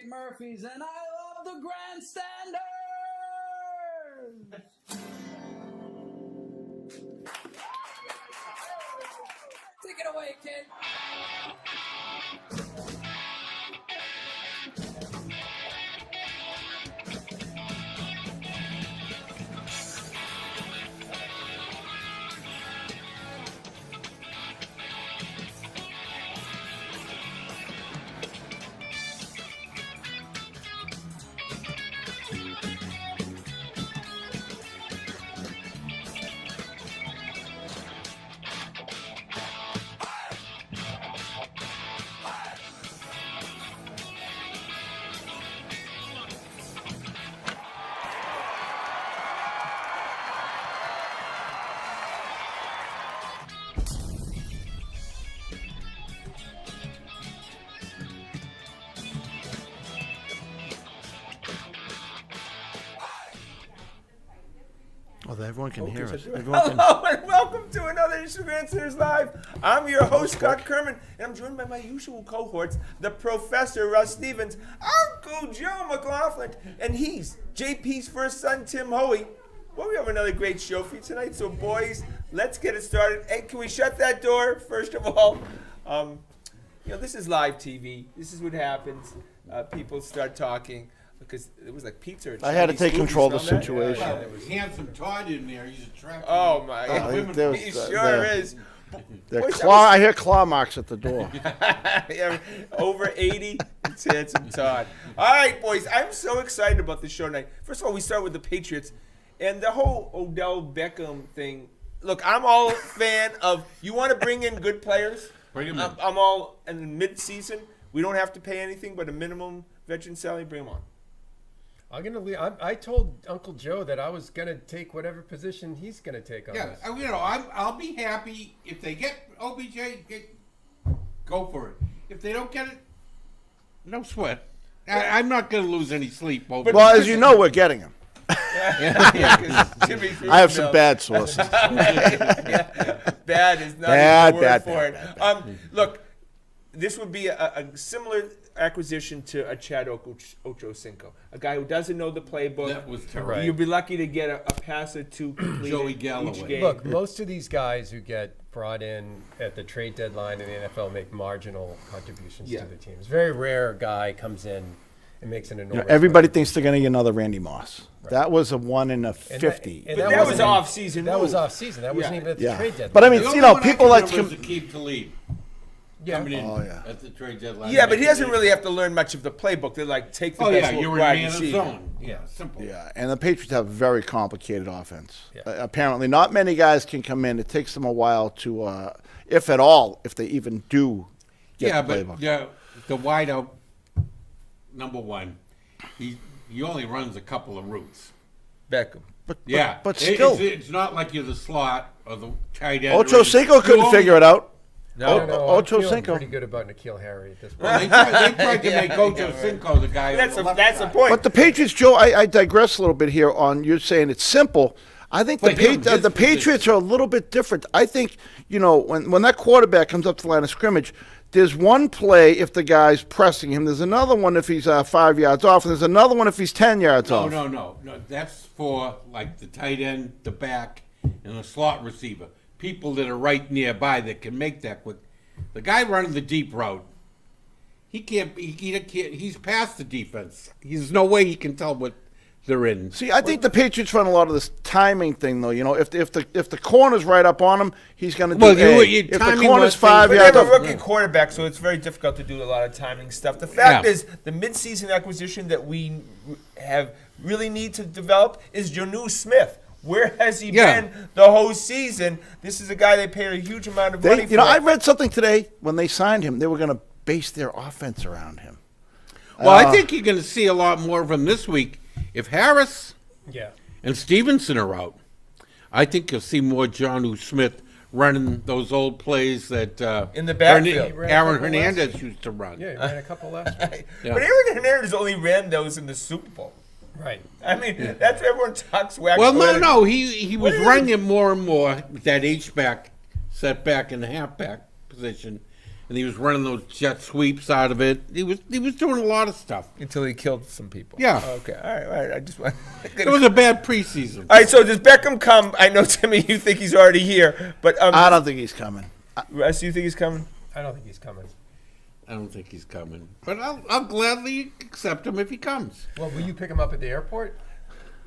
Murphys, and I love the Grandstanders! Take it away, kid. Oh, everyone can hear us. Hello and welcome to another issue of Grandstanders Live. I'm your host, Scott Kerman, and I'm joined by my usual cohorts, the Professor Russ Stevens, Uncle Joe McLaughlin, and he's JP's first son, Tim Hoey. Well, we have another great show for you tonight, so boys, let's get it started. Hey, can we shut that door, first of all? This is live TV. This is what happens. People start talking. Because it was like pizza. I had to take control of the situation. Yeah, there was handsome Todd in there. He's attractive. Oh my God! He sure is. I hear claw marks at the door. Yeah, over 80. It's handsome Todd. All right, boys. I'm so excited about the show tonight. First of all, we start with the Patriots and the whole Odell Beckham thing. Look, I'm all a fan of. You want to bring in good players? Bring them in. I'm all in mid-season. We don't have to pay anything but a minimum veteran salary. Bring them on. I'm gonna leave. I told Uncle Joe that I was gonna take whatever position he's gonna take on this. I'll be happy if they get OBJ. Go for it. If they don't get it, no sweat. I'm not gonna lose any sleep over. Well, as you know, we're getting him. I have some bad sources. Bad is not the word for it. Look, this would be a similar acquisition to a Chad Ochocinco, a guy who doesn't know the playbook. That was terrible. You'd be lucky to get a pass or two completed Joey each Galloway. game. Look, most of these guys who get brought in at the trade deadline in the NFL make marginal contributions to the team. It's a very rare guy comes in and makes an enormous. Everybody thinks they're going to get another Randy Moss. Right. That was a 1 in a 50. But that was off season. That was off season. That wasn't even at the trade deadline. But I mean, people like to keep to lead. Coming in at the trade deadline. Yeah, but he doesn't really have to learn much of the playbook. They're like, take the best you're in wide man of receiver. zone. Yeah, simple. Yeah, and the Patriots have a very complicated offense. Yeah. Apparently, not many guys can come in. It takes them a while to, if at all, if they even do get the playbook. But the wide out, number one, he only runs a couple of routes. Beckham. But still. It's not like you're the slot or the tight end. Ochocinco couldn't figure it out. No, I'm feeling Ochocinco. pretty good about N'Keal Harry at this point. Well, they tried to make Ochocinco the guy. That's the point. But the Patriots, Joe, I digress a little bit here on you're saying it's simple. I think the Patriots are a little bit different. I think, when that quarterback comes up to the line of scrimmage, there's one play if the guy's pressing him. There's another one if he's 5 yards off. And there's another one if he's 10 yards off. No. That's for, like, the tight end, the back, and the slot receiver. People that are right nearby that can make that quick. The guy running the deep route, he can't. He's past the defense. There's no way he can tell what they're in. See, I think the Patriots run a lot of this timing thing, though. If the corner's right up on him, he's going to do if the corner's 5 yards They off. have a rookie quarterback, so it's very difficult to do a lot of timing stuff. The fact is, the midseason acquisition that we have really need to develop is Jonnu Smith. Where has he been the whole season? This is a guy they paid a huge amount of money for. I read something today when they signed him. They were going to base their offense around him. Well, I think you're going to see a lot more of him this week. If Harris and Stevenson are out, I think you'll see more Jonnu Smith running those old plays that in the backfield Aaron Hernandez used to run. Yeah, he ran a couple last week. But Aaron Hernandez only ran those in the Super Bowl. Right. I mean, that's what everyone talks wax. Well, no. He was running it more and more with that H-back, set back, and halfback position. and he was running those jet sweeps out of it. He was doing a lot of stuff. Until he killed some people. Yeah. Okay. All right. I just want. It was a bad preseason. All right. So does Beckham come? I know, Timmy, you think he's already here, but I don't think he's coming. Russ, you think he's coming? I don't think he's coming. I don't think he's coming, but I'll gladly accept him if he comes. Well, will you pick him up at the airport?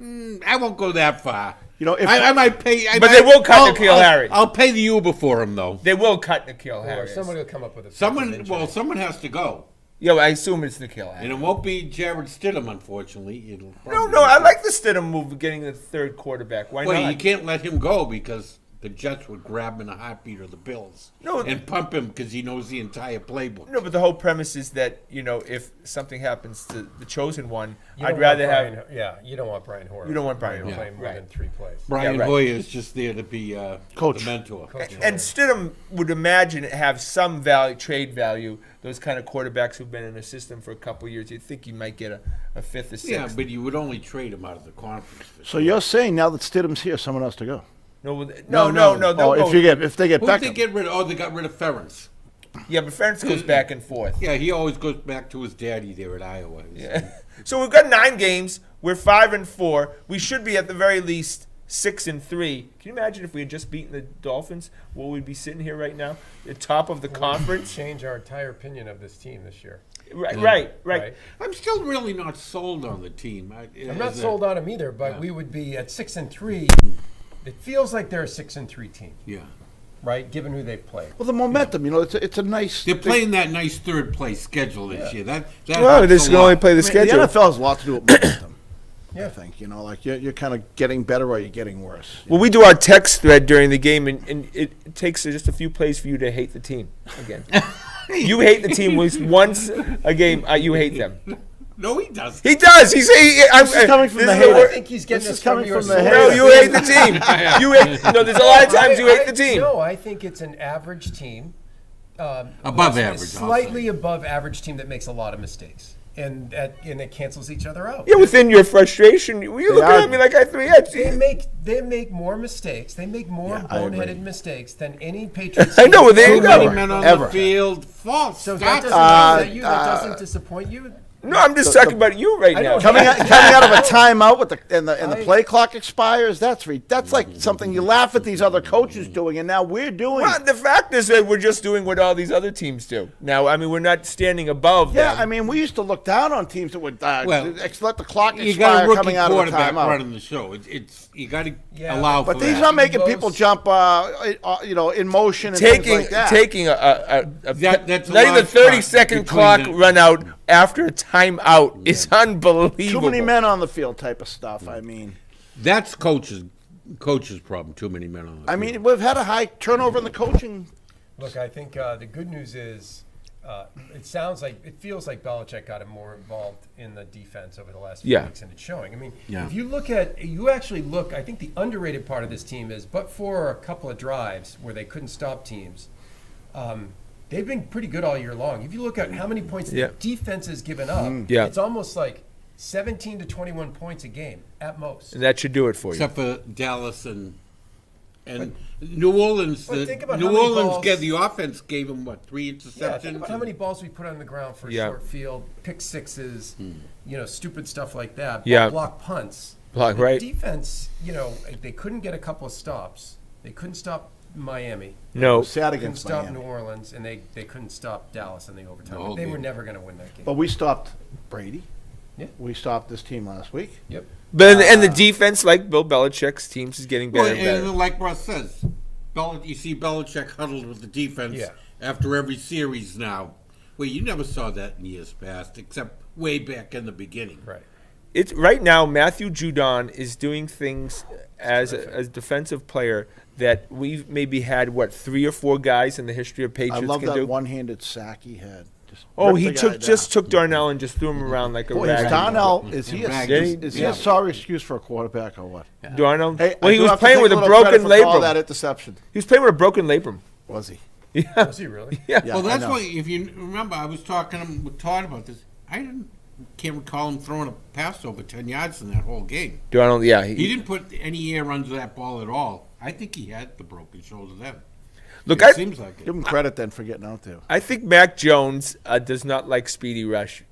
I won't go that far. You know, if I might pay. But they will cut N'Keal Harry. I'll pay the Uber for him though. They will cut N'Keal Or Harry. somebody will come up with a Someone has to go, Yeah, well, I assume it's N'Keal Harry. and it won't be Jared Stidham, unfortunately. It'll No, probably I be- like the Stidham move of getting the third quarterback. Why Well, not? you can't let him go because the Jets would grab him in a heartbeat, or the Bills, No. and pump him because he knows the entire playbook. No, but the whole premise is that, if something happens to the chosen one, You I'd don't rather want have. Brian, yeah, you don't want Brian Hoyer. You don't want Brian to Hoyer, play more right. than 3 plays. Brian Yeah, right. Hoyer is just there to be Coach. the mentor. Coach And Stidham would imagine have some value, trade value. Those kind of quarterbacks who've been in the system for a couple of years, you'd think he might get a fifth or sixth. Yeah, but you would only trade him out of the conference. So you're saying now that Stidham's here, someone has to go? No. No. they'll Oh, go- if they get Who did they Beckham. get rid of? Oh, they got rid of Ferentz. Yeah, but Ferentz goes back and forth. Yeah, he always goes back to his daddy there at Iowa. Yeah. So we've got 9 games. We're 5-4. We should be at the very least 6-3. Can you imagine if we had just beaten the Dolphins? Where we'd be sitting here right now, the top of the conference. Change our entire opinion of this team this year. Right. I'm still really not sold on the team. I'm not sold on them either, but we would be at 6-3. It feels like they're a 6-3 team, Yeah. right? Given who they've played. Well, the momentum, it's a nice. They're playing that nice third place schedule this year. That Well, helps they a can only lot. play the The schedule. NFL has a lot to do with momentum. Yeah. I think like you're kind of getting better or you're getting worse. Well, we do our text thread during the game, and it takes just a few plays for you to hate the team again. You hate the team at least once a game. You hate them. No, he doesn't. He does. This is coming from the hater. I think he's getting This is this coming your from the source. hater. No, you hate the team. You hate. No, there's a lot of times you hate the team. No, I think it's an average team. Above a average, I'll slightly say. above average team that makes a lot of mistakes, and it cancels each other out. Yeah, within your frustration, you're looking are. at me like I threw They make more mistakes. They make more Yeah, I agree. boneheaded mistakes than any Patriots. I know, team. there you Too go. many men on Ever. the field. False. So Start that doesn't, it. that doesn't disappoint you. No, I'm just talking about you right I now. know. Coming out of a timeout with the I- play clock expires. That's like something you laugh at these other coaches doing, and now we're doing. Well, the fact is that we're just doing what all these other teams do. Now, I mean, we're not standing above Yeah, them. I mean, we used to look down on teams that would Well, let the clock You got expire a rookie coming out of a quarterback timeout. running the show. It's you got to Yeah, allow But for these that. not making Most- people jump, in motion and things taking like that. taking That's a not even large 30-second part clock between the- run out after a timeout is unbelievable. Too many men on the field type of stuff. I mean, That's coach's problem. Too many men on the I field. mean, we've had a high turnover in the coaching. Look, I think the good news is it feels like Belichick got him more involved in the defense over the last few Yeah. weeks, and it's showing. I mean, Yeah. if you actually look, I think the underrated part of this team is, but for a couple of drives where they couldn't stop teams, they've been pretty good all year long. If you look at how many points Yeah. the defense has given up, Yeah. it's almost like 17 to 21 points a game at most. And that should do it for you. except for Dallas and New Orleans. but think about New how many Orleans balls- the offense gave them what, 3 interceptions. Yeah, think about how many balls we put on the ground for Yeah. short field, pick sixes, stupid stuff like that. Yeah. Block punts. Block, The right. defense, they couldn't get a couple of stops. They couldn't stop Miami. No. Sad They couldn't against stop Miami. New Orleans, and they couldn't stop Dallas in the overtime. The whole They were game. never going to win that game. But we stopped Brady. Yeah. We stopped this team last week. Yep. But and the defense, like Bill Belichick's teams, is getting better Well, and better. and like Russ says, you see Belichick huddled with the defense Yeah. after every series now. Well, you never saw that in years past, except way back in the beginning. Right. It's right now. Matthew Judon is doing things as a defensive player that we've maybe had 3 or 4 guys in the history of Patriots I love can that do. one-handed sack he had. Just Oh, ripped he the guy took Darnell and just threw him around like a Boy, is rag. Darnell, is he Raggedy. is he a sorry excuse for a quarterback or what? Darnell. Hey, Well, I he do was have to playing take with a little credit broken for calling labrum. that interception. He was playing with a broken labrum. Was he? Yeah. Was he really? Yeah. Yeah, Well, I that's know. why, if you remember, I was talking with Todd about this. Can't recall him throwing a pass over 10 yards in that whole game. Darnell. Yeah. He didn't put any air under that ball at all. I think he had the broken shoulder then. Look, It seems like it. Give him credit then for getting out there. I think Mac Jones does not like speedy rush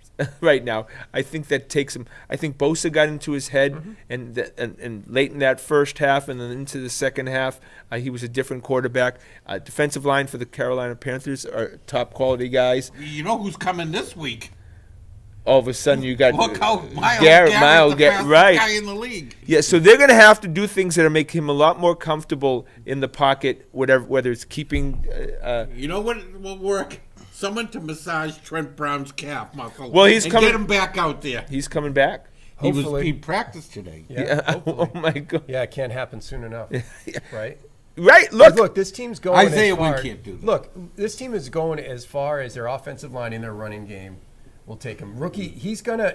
right now. I think that takes him. I think Bosa got into his head, and late in that first half, and then into the second half, he was a different quarterback. Defensive line for the Carolina Panthers are top quality guys. You know who's coming this week? All of a sudden, you got Look how Garrett, Miles the fastest right. guy in the league. Yeah, so they're going to have to do things that are make him a lot more comfortable in the pocket, whether it's keeping. You know what will work? Someone to massage Trent Brown's calf muscle. Well, he's and coming- get him back out there. He's coming back. Hopefully. He practiced today. Yeah, hopefully. Oh my God. Yeah, it can't happen soon enough. Right? Right. Look, this team's going Isaiah as far. Wynn can't do that. Look, this team is going as far as their offensive line in their running game will take him. Rookie, he's gonna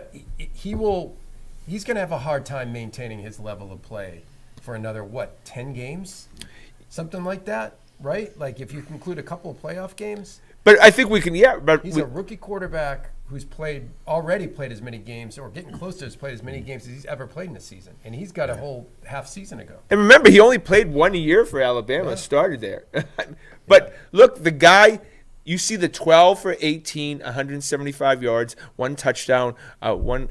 have a hard time maintaining his level of play for another 10 games, something like that, right? Like if you include a couple of playoff games. But I think we can. Yeah, but He's a rookie quarterback who's already played as many games, or getting close to played as many games as he's ever played in a season, and he's got a whole half season to go. And remember, he only played 1 year for Alabama. Yeah. Started there. But look, the guy. You see the 12 for 18, 175 yards, 1 touchdown, 1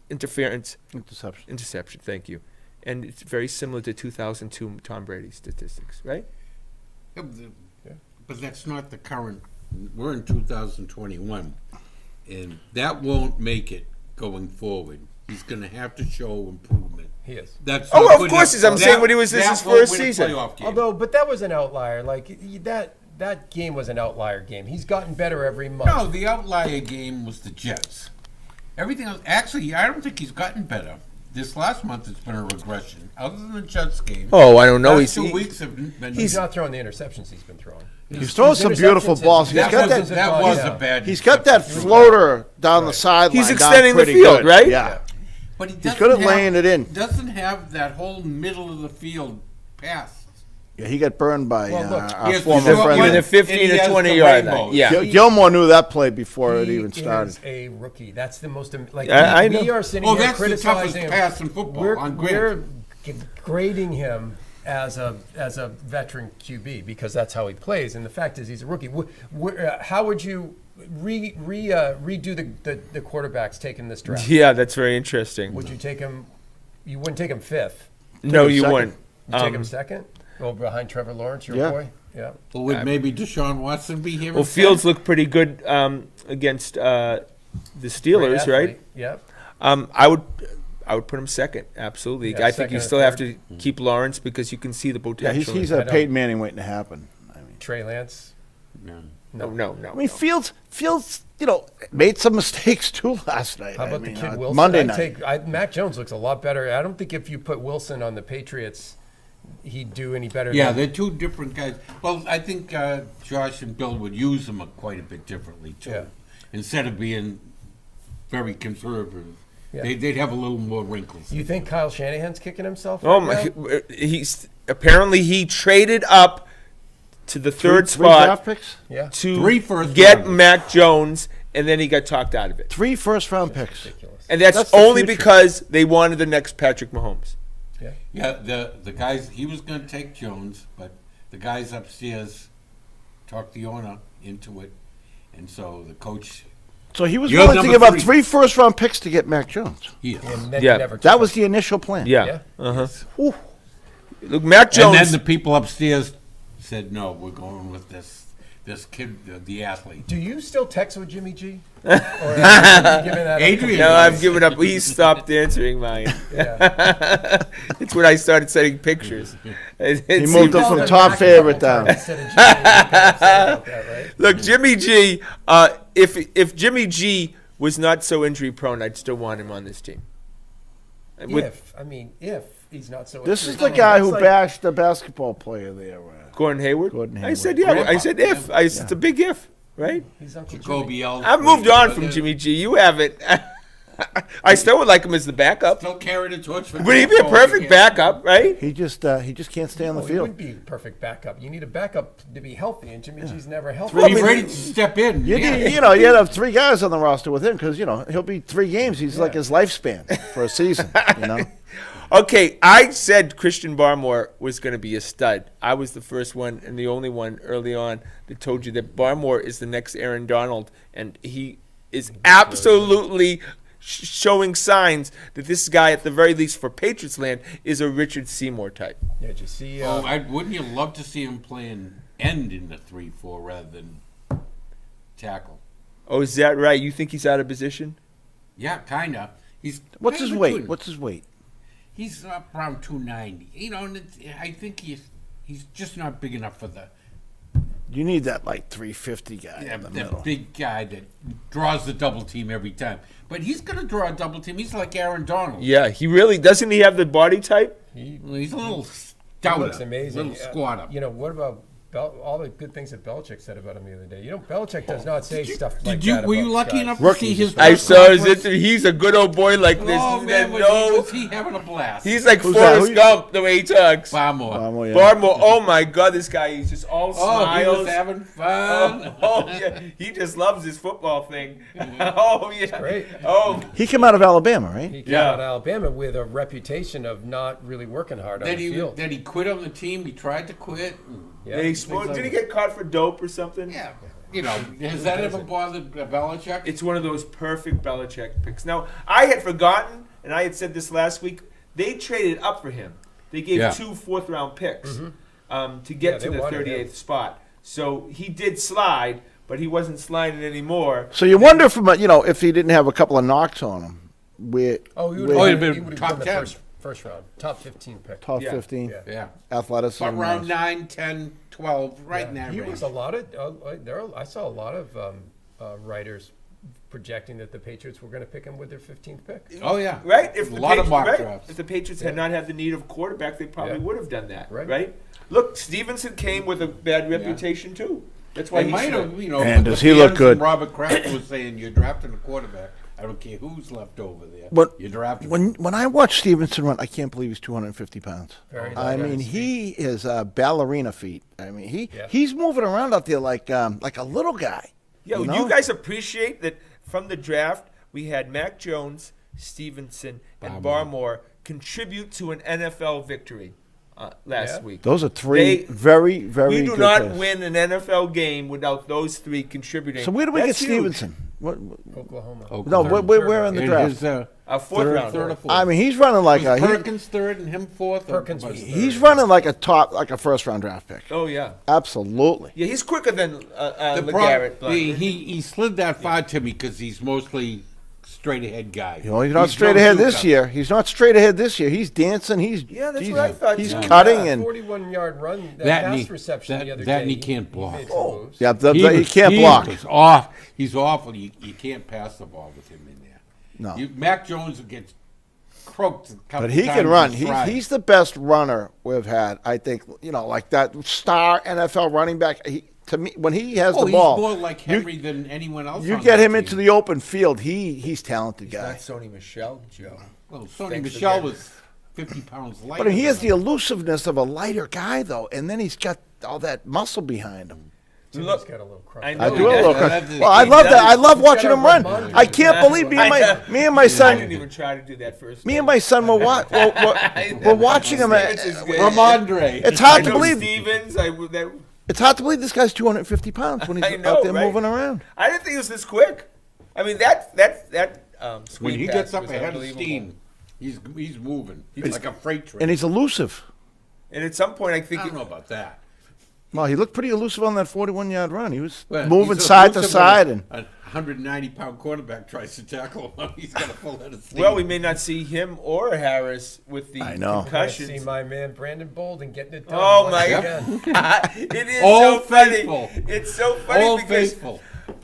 interception. Thank you. And it's very similar to 2002 Tom Brady statistics, right? Yeah, but that's not the current. We're in 2021, and that won't make it going forward. He's going to have to show improvement. He is. That's Oh, not of good course enough. I'm saying when he was this That his won't first win a season. playoff game. But that was an outlier. Like that game was an outlier game. He's gotten better every month. No, the outlier game was the Jets. Everything else, actually, I don't think he's gotten better. This last month, it's been a regression. Other than the Jets game. Oh, I don't know. Last 2 weeks have been. He's not throwing the interceptions he's been throwing. He's throwing some beautiful balls. He's That got was, that. that was yeah. a bad. He's got that floater down the sideline. He's down extending the pretty field, good. right? Yeah. But he He's doesn't good at have- laying it in. Doesn't have that whole middle of the field pass. Yeah, he got burned by Well, look, our Yes, former the short friend. one, Either 15 and he or has 20 the yard line. rainbows. Yeah. Gilmore knew that play before it even He started. is a rookie. That's the most like I we know. are sitting Oh, here that's the toughest criticizing him. pass in football. We're on Grant. grading him as a veteran QB because that's how he plays, and the fact is he's a rookie. How would you redo the quarterbacks taking this draft? Yeah, that's very interesting. Would you take him? You wouldn't take him fifth. No, him you second. wouldn't. You take him second. Well, behind Trevor Lawrence, your Yeah. boy. Yeah. Or would maybe Deshaun Watson be here? Well, instead? Fields looked pretty good against the Steelers, Great right? athlete. Yep. I would put him second. Absolutely. Yeah, I think second you or still have third. to keep Lawrence because you can see the Yeah, potential. he's I a don't- Peyton Manning waiting to happen. I mean, Trey Lance. No. no. I mean Fields, made some mistakes too last night. How about I mean, the kid Wilson? Monday I'd night. Mac Jones looks a lot better. I don't think if you put Wilson on the Patriots, he'd do any better. Yeah, than, they're two different guys. Well, I think Josh and Bill would use them quite a bit differently too. Yeah. Instead of being very conservative, Yeah. they'd have a little more wrinkles. You think Kyle Shanahan's kicking himself? Oh right my! now? He's apparently he traded up to the third Three spot draft picks? Yeah. to 3 first get rounders. Mac Jones, and then he got talked out of it. 3 first-round picks. Ridiculous. And that's That's the only future. because they wanted the next Patrick Mahomes. Yeah. Yeah, the guys, he was going to take Jones, but the guys upstairs talked the owner into it, and so the coach, So he was You're willing to number give up 3. 3 first-round picks to get Mac Jones. he is. And then Yeah, he never took That was him. the initial plan. Yeah. Yeah. Look, Mac And Jones. then the people upstairs said, no, we're going with this kid, the athlete. Do you still text with Jimmy G? Or have you given that up? Adrian. no, I've given up. He stopped answering mine. Yeah. It's when I started sending pictures. He moved up from top favorite down. Instead of Jimmy, you can upset about that, right? Look, Jimmy G. If Jimmy G was not so injury prone, I'd still want him on this team. If he's not so. This is the guy who bashed the basketball player there. Gordon Hayward. Gordon I Hayward. said yeah. I Grandpa. said if. It's a big if, right? He's Uncle Jimmy. Jacoby Ellis. I've moved on from Jimmy G. You haven't. I still would like him as the backup. Still carried a torch for Would he be a perfect backup, right? He just can't stay on the He field. wouldn't be perfect backup. You need a backup to be healthy, and Jimmy G's never healthy. He's ready to step in. You yeah. need, you had to have 3 guys on the roster with him because he'll be 3 games. He's like his lifespan for a season. Okay, I said Christian Barmore was going to be a stud. I was the first one and the only one early on that told you that Barmore is the next Aaron Donald, and he is absolutely showing signs that this guy, at the very least for Patriots land, is a Richard Seymour type. Yeah, did you see? Wouldn't you love to see him playing end in the 3-4 rather than tackle? Oh, is that right? You think he's out of position? Yeah, kinda. What's his weight? What's his weight? He's up around 290. You know, and I think he's just not big enough for the You need that like 350 guy in the middle. that big guy that draws the double team every time. But he's going to draw a double team. He's like Aaron Donald. Yeah, he really doesn't. He have the body type. He's a little He stouter, looks amazing. little squatter. You know, what about all the good things that Belichick said about him the other day? You know, Belichick does not say stuff like that. Were you about lucky guys. enough to see his? I press saw his conference? interview. He's a good old boy like this. Oh He's man, got was he having a blast? He's like Who's that? Forrest Who you- Gump the way he talks. Barmore. Yeah. Barmore, oh my God, this guy, he's just all Oh, smiles. he was having fun. Oh, yeah, he just loves his football thing. Oh yeah, great. Oh, He came out of Alabama, right? He came Yeah. out of Alabama with a reputation of not really working hard on the field. Then he quit on the team. He tried to quit. Yeah. did he get caught for dope or something? Yeah, you know, has that ever bothered Belichick? It's one of those perfect Belichick picks. Now, I had forgotten, and I had said this last week. They traded up for him. They gave 2 fourth-round picks to get to they the wanted 38th him. spot. So he did slide, but he wasn't sliding anymore. So you wonder if he didn't have a couple of knocks on him. He would where- have been been top the 10. first round, top 15 pick. top Yeah. 15, Yeah. athleticism. But around 9, 10, 12, right in that He range. was a lot of I saw a lot of writers projecting that the Patriots were going to pick him with their 15th pick. Oh, yeah. Right? If A the lot of Patri- mock right? drafts. If the Patriots had not had the need of quarterback, they probably Yeah. would have done that. Right. Right? Look, Stevenson came with a bad reputation too. That's why They he might should have, you know. And but does the he look fans good? and Robert Kraft was saying, you're drafting a quarterback. I don't care who's left over there. But You're drafting when I watch Stevenson run, I can't believe he's 250 pounds. Very I nice. mean, he is ballerina feet. I mean, Yeah. he's moving around out there like a little guy. Yeah, you would know? you guys appreciate that from the draft we had Mac Jones, Stevenson, and Barmore contribute to an NFL victory last Yeah. week? Those are three They- very, very We do good not players. win an NFL game without those three contributing. So where do we That's get huge. Stevenson? What, Oklahoma. no, where in the And draft? his, A fourth round. third or fourth. I mean, he's running like was a Perkins third and him fourth? or Perkins was was- third. he's running like a first round draft pick. Oh yeah, Absolutely. yeah. He's quicker than The LeGarrette. problem, he slid that far to me because he's mostly straight ahead guy. You know, he's not He's straight no ahead Duke this up. year. He's not straight ahead this year. He's dancing. Yeah, that's what I thought, He's too. cutting Yeah. and 41-yard run, That pass knee- reception the other that day. knee can't block. Made some moves. yeah, he can't block. Was off. He's awful. You can't pass the ball with him in there. No. Mac Jones gets croaked a couple But he times can run. in stride. He's the best runner we've had. I think, like that star NFL running back. To me, when he has the ball, he's more like Henry than anyone else. you on get that him team. into the open field. He's talented guy. Not Sony Michel, Joe. Well, Sonny Thanks Michel again. was 50 pounds lighter. But he has the than him. elusiveness of a lighter guy, though, and then he's got all that muscle behind him. Jimmy's Look, got a little crunch. I I know. do a he little. does. that's- Well, I he love that. does. I love He's watching got him a run. Ramondre. I can't believe me and my I son. didn't even try to do that first. Me and my son were watching him. Stevens is good. Ramondre. It's I hard to know believe. Stevens. It's hard to believe this guy's 250 pounds when he's I know, out there right? moving around. I didn't think it was this quick. I mean, that When screen he pass gets up was ahead of unbelievable. steam, he's moving. He's like a freight train. And he's elusive. And at some point, I I think don't know about that. Well, he looked pretty elusive on that 41-yard run. He was Well, moving he's side to elusive side, when and a 190-pound quarterback tries to tackle him. He's got a full head of steam. well, we may not see him or Harris with the I know. I see concussions. my man Brandon Bolden getting it done. Oh once my again. God! It is Old so funny. faithful. It's so funny Old because faithful.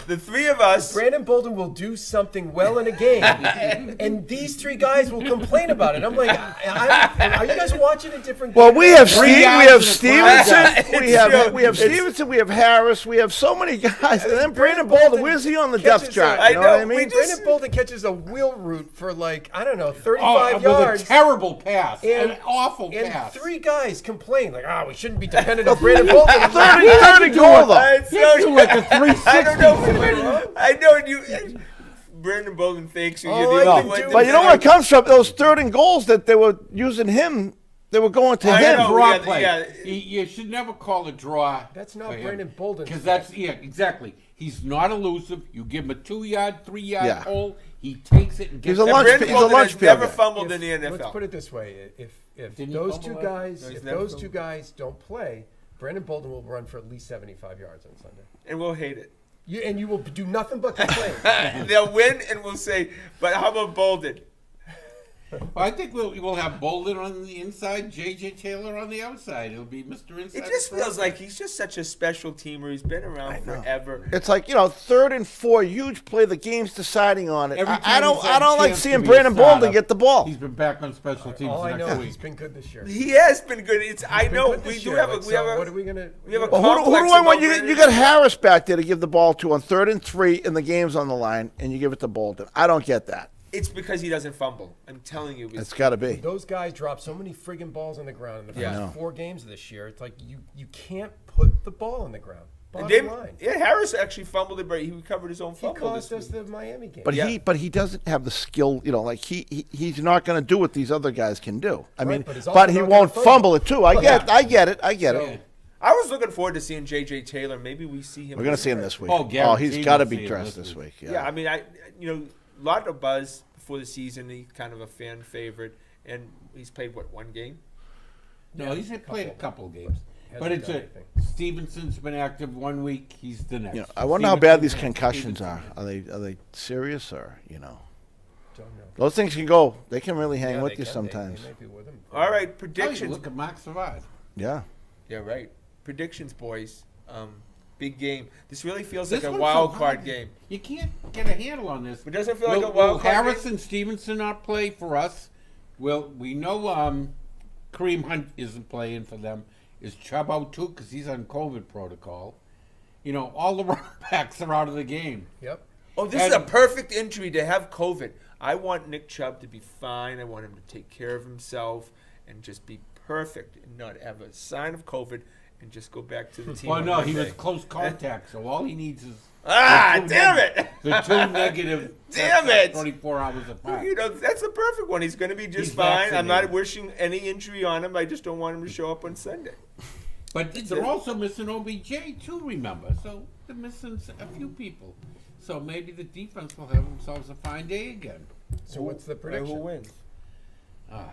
the three of us. Brandon Bolden will do something well in a game, and these three guys will complain about it. I'm like, are you guys watching a different game? well, we have Three Steve, we yards have and a Stevenson, we It's have true. we have It's- Stevenson, we have Harris, we have so many guys, and then Brandon Bolden. Where's he on the depth catches chart? a- You know I what I know, mean? we just- Brandon Bolden catches a wheel route for like, I don't know, 35 Oh, with yards. a terrible pass. And- An awful and pass. three guys complain like, we shouldn't be dependent on Brandon Bolden. I'm like, 30 goal though. It's He had to do like a I don't know. 360. I know you. Brandon Bolden thinks you're Oh, the I only can one. do that- But you know where it comes from? Those third and goals that they were using him, they were going to I him. know. Draw yeah, play. yeah. You should never call a draw. That's not Brandon Bolden's Because fault. that's exactly. He's not elusive. You give him a 2-yard, 3-yard Yeah. hole, he takes it and gets He's a it. lunch- Brandon he's a Bolden lunch has pail never guy. fumbled in the NFL. Let's put it this way: if Didn't he those fumble two that? guys, No, he's if never those two fumbled. guys don't play, Brandon Bolden will run for at least 75 yards on Sunday. And we'll hate it. And you will do nothing but complain. They'll win, and we'll say, but how about Bolden? Well, I think we'll have Bolden on the inside, J.J. Taylor on the outside. It'll be Mr. Inside. It just the feels front. like he's just such a special teamer. He's been around forever. It's like, 3rd and 4, huge play. The game's deciding on it. Every I time don't. he's had I don't a like chance seeing to be a Brandon Bolden startup, get the ball. He's been back on special teams All I know next is week. he's been good this year. He has been good. I Been know good we this do year, have a but we have so a what are we gonna? we have a Well, who do complex I want? about You Brandon. got Harris back there to give the ball to on 3rd and 3, and the game's on the line, and you give it to Bolden. I don't get that. It's because he doesn't fumble. I'm telling you. It's got to be. Those guys drop so many friggin' balls on the ground in the first Yeah. I know. 4 games of this year. It's like you can't put the ball on the ground. Bottom line. Yeah, Harris actually fumbled it, but he recovered his own He fumble. cost this us week. the Miami game. But Yeah. he doesn't have the skill. Like he's not going to do what these other guys can do. I mean, but he's but also he not won't gonna fumble it too. I get it. Yeah. I was looking forward to seeing J.J. Taylor. Maybe we see him. We're going to see him this week. Oh, guaranteed he's got to we'll be see him dressed this this week. Yeah, I mean, a lot of buzz before the season. He's kind of a fan favorite, and he's played one game. No, he's played a couple of games. But Hasn't it's done a anything. Stevenson's been active 1 week. He's the next. I wonder how bad these Stevenson, concussions Stevenson. are. Are they serious or Don't know. those things can go. They can really hang Yeah, with they you can. sometimes. They may be with him. All right, Oh, you predictions. look at Mark Survive. Yeah. Yeah, right. Predictions, boys. Big game. This really feels This like a one's wild so card hard. game. You can't get a handle on this. But doesn't it feel like a Will wild card Harris game? and Stevenson not play for us? We know Kareem Hunt isn't playing for them. Is Chubb out too? Because he's on COVID protocol. All the running backs are out of the game. Yep. Oh, this is a perfect injury to have COVID. I want Nick Chubb to be fine. I want him to take care of himself and just be perfect and not have a sign of COVID and just go back to the team. Well, on no, he Monday. was close contact, so all he needs is Ah, damn it! the 2 negative. Damn it! 24 hours apart. That's the perfect one. He's going to be just He's fine. I'm not vaccinated. wishing any injury on him. I just don't want him to show up on Sunday. But they're also missing OBJ too, remember? So they're missing a few people. So maybe the defense will have themselves a fine day again. So what's the prediction? Who wins?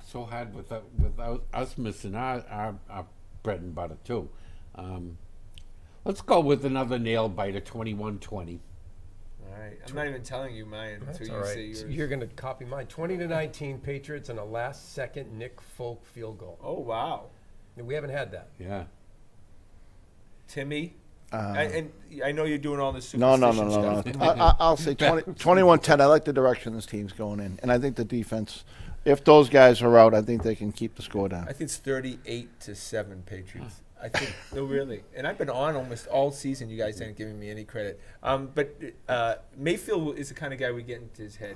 So hard without us missing our bread and butter too. Let's go with another nail biter, 21-20. All right. I'm not even telling you mine That's until all you right. say yours. You're going to copy mine. 20-19 Patriots and a last-second Nick Folk field goal. Oh, wow. We haven't had that. Yeah. Timmy? And I know you're doing all this No. superstition stuff. I'll say 21-10. I like the direction this team's going in, and I think the defense. If those guys are out, I think they can keep the score down. I think it's 38-7 Patriots. I think, no, really. And I've been on almost all season. You guys aren't giving me any credit. But Mayfield is the kind of guy we get into his head.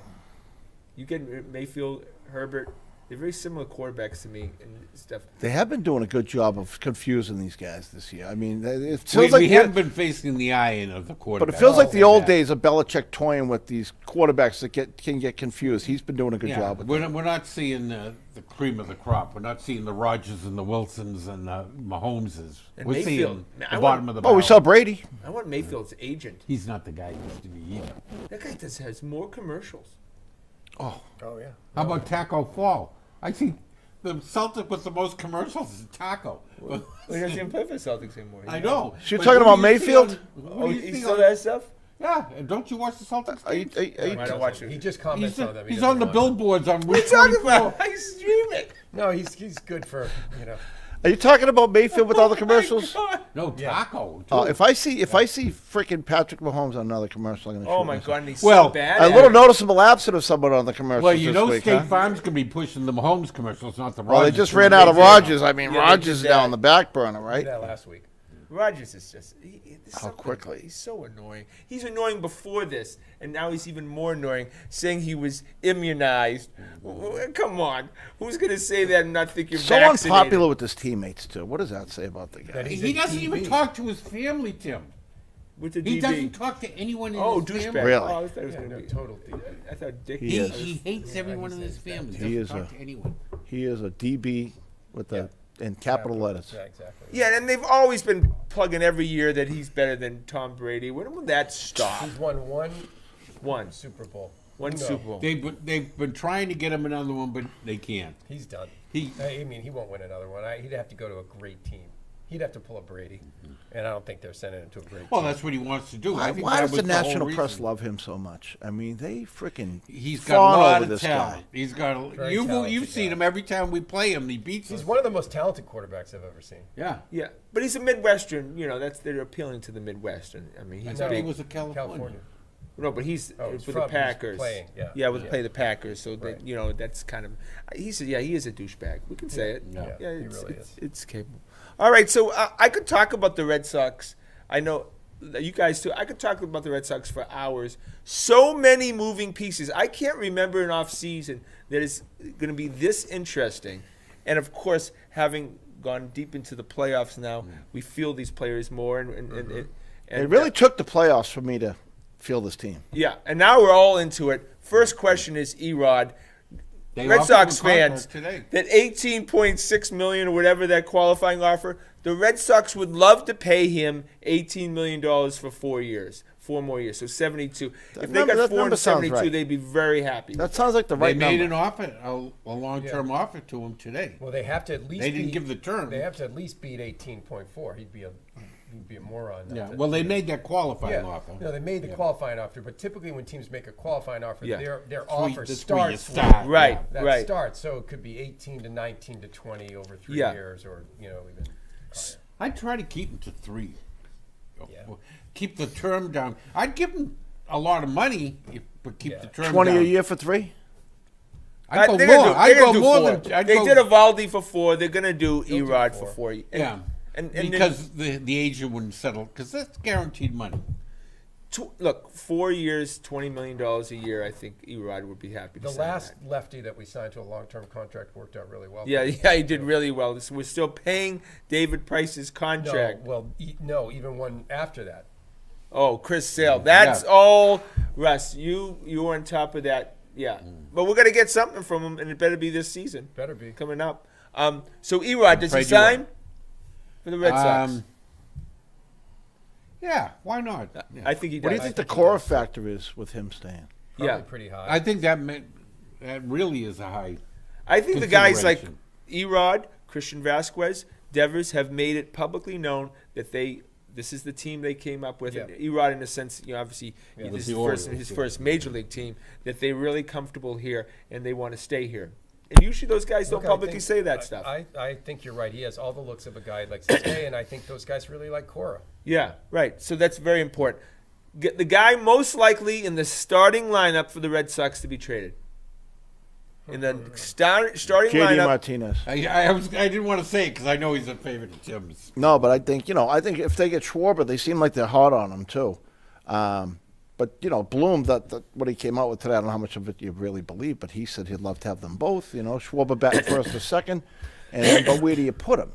You get Mayfield, Herbert. They're very similar quarterbacks to me and stuff. They have been doing a good job of confusing these guys this year. I mean, it feels like We haven't been facing the iron of the quarterback. but it feels like the old Yeah. days of Belichick toying with these quarterbacks that can get confused. He's been doing a good Yeah, job with we're that. not, we're not seeing the cream of the crop. We're not seeing the Rodgers and the Wilsons and the Mahomeses. And We're Mayfield, seeing I the want- bottom of the Oh, barrel. we saw Brady. I want Mayfield's agent. He's not the guy he used to be either. That guy has more commercials. Oh, yeah. How about Taco Fall? I see the Celtic with the most commercials is Taco. Well, he doesn't even play for the Celtics anymore. I know. So you're But talking who about do you see Mayfield? who Oh, do you he see still on- that stuff? Yeah, and don't you watch the Celtics Are you, games? I don't watch it. He just comments He's, on them. he's doesn't on the watch. billboards on What are you Route talking 24. about? I stream it. No, he's good for, are you talking about Mayfield with all the commercials? No, Yeah. Taco. Oh, too. if I see freaking Patrick Mahomes on another commercial, I'm gonna Oh shoot my myself. God, and he's Well, so bad. A at little it. noticeable absence of someone on the commercials Well, you this know week, State huh? Farm's going to be pushing the Mahomes commercials, not the Rodgers. Well, they just commercials. ran out of did. Rodgers. I mean, Yeah, they Rodgers did is that. down the back burner, Did right? that last week. Rodgers is just there's How something- quickly. he's so annoying. He's annoying before this, and now he's even more annoying, saying he was immunized. Come on, who's gonna say that and not think you're So vaccinated? unpopular with his teammates too. What does that say about the guy? That he's He a doesn't TV. even talk to his family, Tim. with the He DB. doesn't talk to anyone in Oh, his douchebag. family. Really? Oh, I thought it was Yeah, going to no, be. total DB. I thought Dick. He is. He hates everyone in his family. He Doesn't is talk to anyone. He is a DB with in capital letters. Yeah, exactly. Yeah, and they've always been plugging every year that he's better than Tom Brady. When will that stop? He's won one One Super Bowl. One No, Super Bowl. They've been trying to get him another one, but they can't. He's done. He I mean, he won't win another one. He'd have to go to a great team. He'd have to pull a Brady, and I don't think they're sending him to a great well, team. that's what he wants to do. I think Why that does was the whole national press reason. love him so much? I mean, they freaking He's got a fawn lot over of this talent. guy. He's got. Very You've talented seen guy. him every time we play him. He beats He's us. one of the most talented quarterbacks I've ever seen. Yeah. Yeah, but he's a Midwestern. They're appealing to the Midwestern. I mean, I he's thought he big. was a California. No, but he's Oh, he's with from- the he's Packers. playing, yeah. Play the Packers. So Right. that that's kind of. He is a douchebag. We can say it. Yeah. He it's, really it's, is. it's capable. All right, so I could talk about the Red Sox. I know that you guys too. I could talk about the Red Sox for hours. So many moving pieces. I can't remember an off season that is going to be this interesting. And of course, having gone deep into the playoffs now, we feel these players more. And It really took the playoffs for me to feel this team. Yeah, and now we're all into it. First question is Erod. They Red offered Sox him a contract fans, today. that $18.6 million or whatever that qualifying offer, the Red Sox would love to pay him $18 million for 4 years, 4 more years, so 72. If they got that 4 number and sounds 72, right. they'd be very happy. That sounds like the They right made number. an offer, a long-term offer to him today. Well, they have to at least. They didn't beat- give the term. They have to at least beat 18.4. He'd be a moron. not Yeah. to- Well, they made that qualifying Yeah. offer. No, they made the qualifying offer, but typically when teams make a qualifying offer, Yeah. their offer that's where you starts. start. Right, Yeah, that right. starts. So it could be 18 to 19 to 20 over 3 Yeah. years, or even. higher. I try to keep him to 3. Yeah. Keep the term down. I'd give him a lot of money, but keep Yeah. the term 20 down. a year for 3? I'd go They're gonna more. do- I'd they're go gonna do more 4. than. I'd They go, did Evaldi for 4. They're going to do They'll do Erod for 4. 4. Yeah. And because the agent wouldn't settle, because that's guaranteed money. look, 4 years, $20 million a year. I think Erod would be happy to The sign last that. lefty that we signed to a long-term contract worked out really well. Yeah, he did really well. We're still paying David Price's No, contract. well, no, even one after that. Oh, Chris Sale. That's Yeah. all. Russ, you were on top of that. Yeah. But we're going to get something from him, and it better be this season Better be. coming up. So, Erod, does he afraid you sign for the Red Sox? Yeah, why not? Yeah. I think he does. What do you think the core factor is with him staying? Probably Yeah. pretty high. I think that really is a high. I think the guys like consideration. Erod, Christian Vasquez, Devers have made it publicly known that this is the team they came up with. Yeah. And Erod, in a sense, obviously, Yeah. this is The his Orioles, first major league team, that they're really comfortable here and they want to stay here. And usually those guys don't Look, I publicly think- say that stuff. I think you're right. He has all the looks of a guy who likes to stay, and I think those guys really like Cora. Yeah, right. So that's very important. Get the guy most likely in the starting lineup for the Red Sox to be traded. In the starting JD lineup. Martinez. I didn't want to say it because I know he's a favorite of Tim's. No, but I think if they get Schwarber, they seem like they're hard on him too. But Bloom, that what he came out with today, I don't know how much of it you really believe, but he said he'd love to have them both. Schwarber batting first or second, but where do you put him?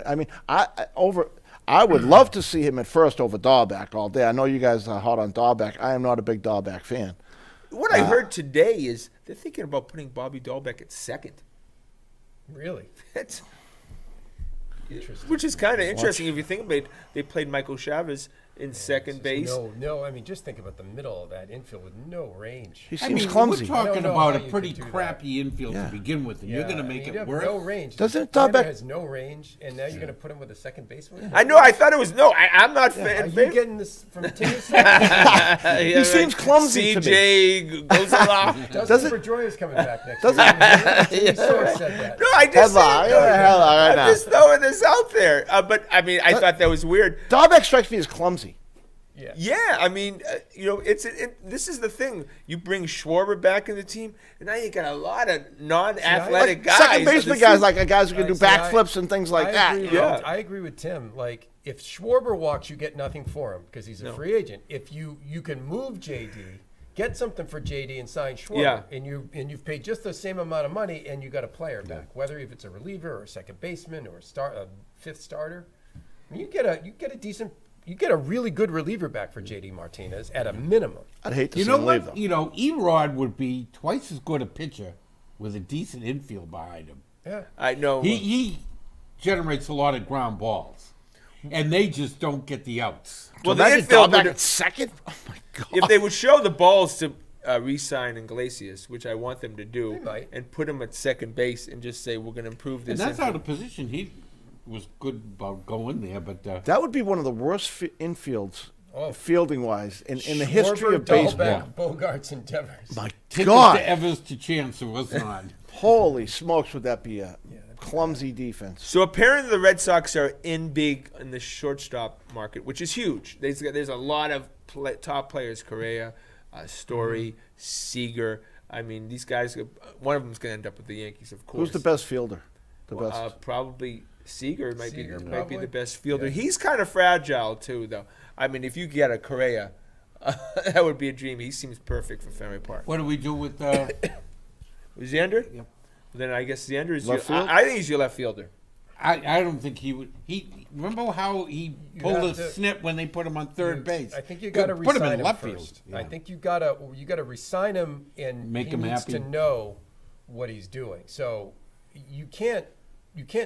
I mean, I would love to see him at first over Dahlbeck all day. I know you guys are hot on Dahlbeck. I am not a big Dahlbeck fan. What I heard today is they're thinking about putting Bobby Dahlbeck at second. Really? That's, Interesting. which is kind of interesting if you think about it. They played Michael Chavez in second base. No. I mean, just think about the middle of that infield with no range. He I seems mean, clumsy. we're talking I don't know about how a you pretty could do that. crappy infield Yeah. to begin with, and you're going to make you it have worse. no range. Doesn't Lander Dahlbeck- has no range, and now you're going to put him with a second baseman? I know. I thought it was no. I'm not Are fan. you getting this from Tim's? He seems clumsy to me. CJ goes along. Dustin Pedroia's coming back next Doesn't- year. Timmy Sore said that. No, I just Headline, headline right I'm now. just throwing this out there. But I mean, I thought that was weird. Dahlbeck strikes me as clumsy. Yeah. Yeah, I mean, this is the thing. You bring Schwarber back in the team, and now you got a lot of non-athletic guys. Second on the baseman team. guys like guys who can do See, I- backflips and things like that. Agree Yeah. with, I agree with Tim. Like, if Schwarber walks, you get nothing for him because he's a free agent. If you can move JD, get something for JD and sign Schwarber, Yeah. and you've paid just the same amount of money, and you got a player back, whether if it's a reliever or a second baseman or a fifth starter. I mean, you get a decent you get a really good reliever back for JD Martinez at a minimum. I'd hate to You see know him leave, what? though. You know, Erod would be twice as good a pitcher with a decent infield behind him. Yeah. I know. He generates a lot of ground balls, and they just don't get the outs. Well, the Imagine infield Dahlbeck would, at second. Oh my God! if they would show the balls to re-sign Iglesias, which I want them to do, They might. and put him at second base and just say we're going to improve And this. that's out infield. of position. He was good about going there, but That would be one of the worst infields, Oh. fielding wise, in the history of Schwarber, baseball. Dahlbeck, Bogarts, and Devers. My tickets God! to Evers to Chance was on. Holy smokes, would that be a clumsy defense? So apparently the Red Sox are in big in the shortstop market, which is huge. There's a lot of top players: Correa, Story, Seager. I mean, these guys. One of them's going to end up with the Yankees, of course. Who's the best fielder? The Well, best. Probably Seager might Seager, be probably. the best fielder. Yeah. He's kind of fragile too, though. I mean, if you get a Correa, that would be a dream. He seems perfect for Fenway Park. What do we do with Xander? Yep. Then I guess Xander is Left your, field? I think he's your left fielder. I don't think he would. Remember how he pulled a have to- snip when they put him on third base? I think you got to Put him resign in him left first. field. I Yeah. think you got to resign him, and Make he him needs happy. to know what he's doing. So you can't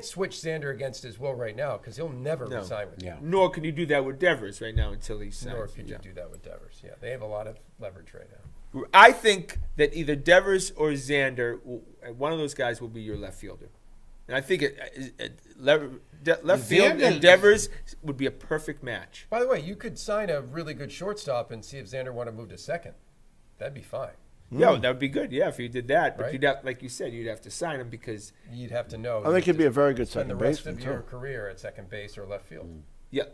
switch Xander against his will right now because he'll never No. resign with Yeah. Nor can you do that with Devers right now until he signs. you. Nor could Yeah. you do that with Devers. Yeah, they have a lot of leverage right now. I think that either Devers or Xander, one of those guys, will be your left fielder. And I think left field Xander- and Devers would be a perfect match. By the way, you could sign a really good shortstop and see if Xander want to move to second. That'd be fine. Yeah, that would be good. Yeah, if you did that, but Right. you'd have, like you said, you'd have to sign him because You'd have to know. I think he'd be a very good spend the second rest baseman, of your too. career at second base or left field. yeah,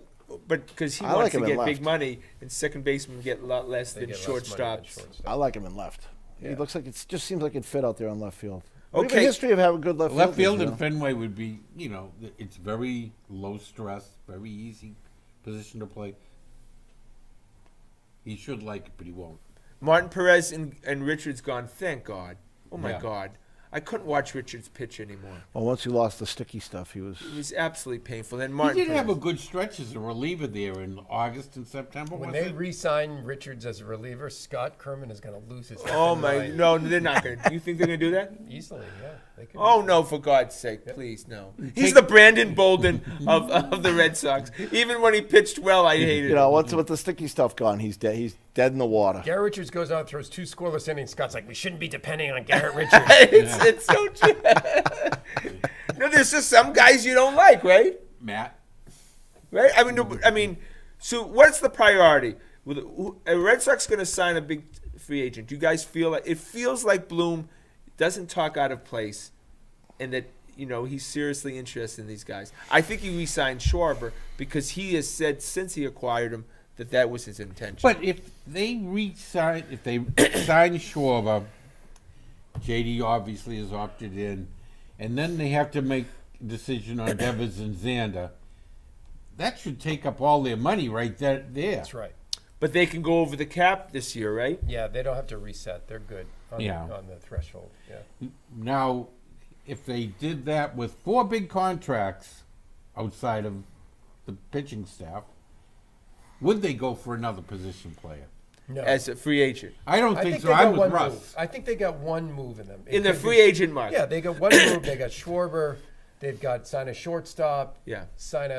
but because he I wants like to him in get left. big money, and second basemen get a lot less They than get less money than shortstops. shortstop. I like him in left. He Yeah. looks like it just seems like it fit out there on left field. We have Okay. a history of having good left Left field fielders, in you know? Fenway would be, it's very low stress, very easy position to play. He should like it, but he won't. Martin Perez and Richards gone. Thank God. Oh my Yeah. God, I couldn't watch Richards pitch anymore. Well, once he lost the sticky stuff, he was. It was absolutely painful. Then He Martin did have a Perez. good stretch as a reliever there in August and September. When was they it? re-sign Richards as a reliever, Scott Kerman is going to lose his. Oh effing my! mind. No, they're not going to. You think they're going to do that? Easily, yeah. They could Oh do no! For God's sake, please no. He's the Brandon Bolden of the Red Sox. Even when he pitched well, I hated You know, him. once with the sticky stuff gone, he's dead. He's dead in the water. Garrett Richards goes out, throws 2 scoreless innings. Scott's like, we shouldn't be depending on Garrett Richards. It's so true. No, there's just some guys you don't like, right? Matt. Right? I mean, so what's the priority? A Red Sox going to sign a big free agent. Do you guys feel like it feels like Bloom doesn't talk out of place, and that he's seriously interested in these guys? I think he re-signed Schwarber because he has said since he acquired him that was his intention. But if they sign Schwarber, JD obviously has opted in, and then they have to make a decision on Devers and Xander. That should take up all their money right there. That's right. But they can go over the cap this year, right? Yeah, they don't have to reset. They're good on, Yeah. on the threshold. Yeah. Now, if they did that with 4 big contracts outside of the pitching staff, would they go for another position player? No. As a free agent I don't I think think so. they I'm got with one Russ. move. I think they got one move in them. in the It could free be- agent market. Yeah, they got one move. They got Schwarber. They've got sign a shortstop. Yeah. Sign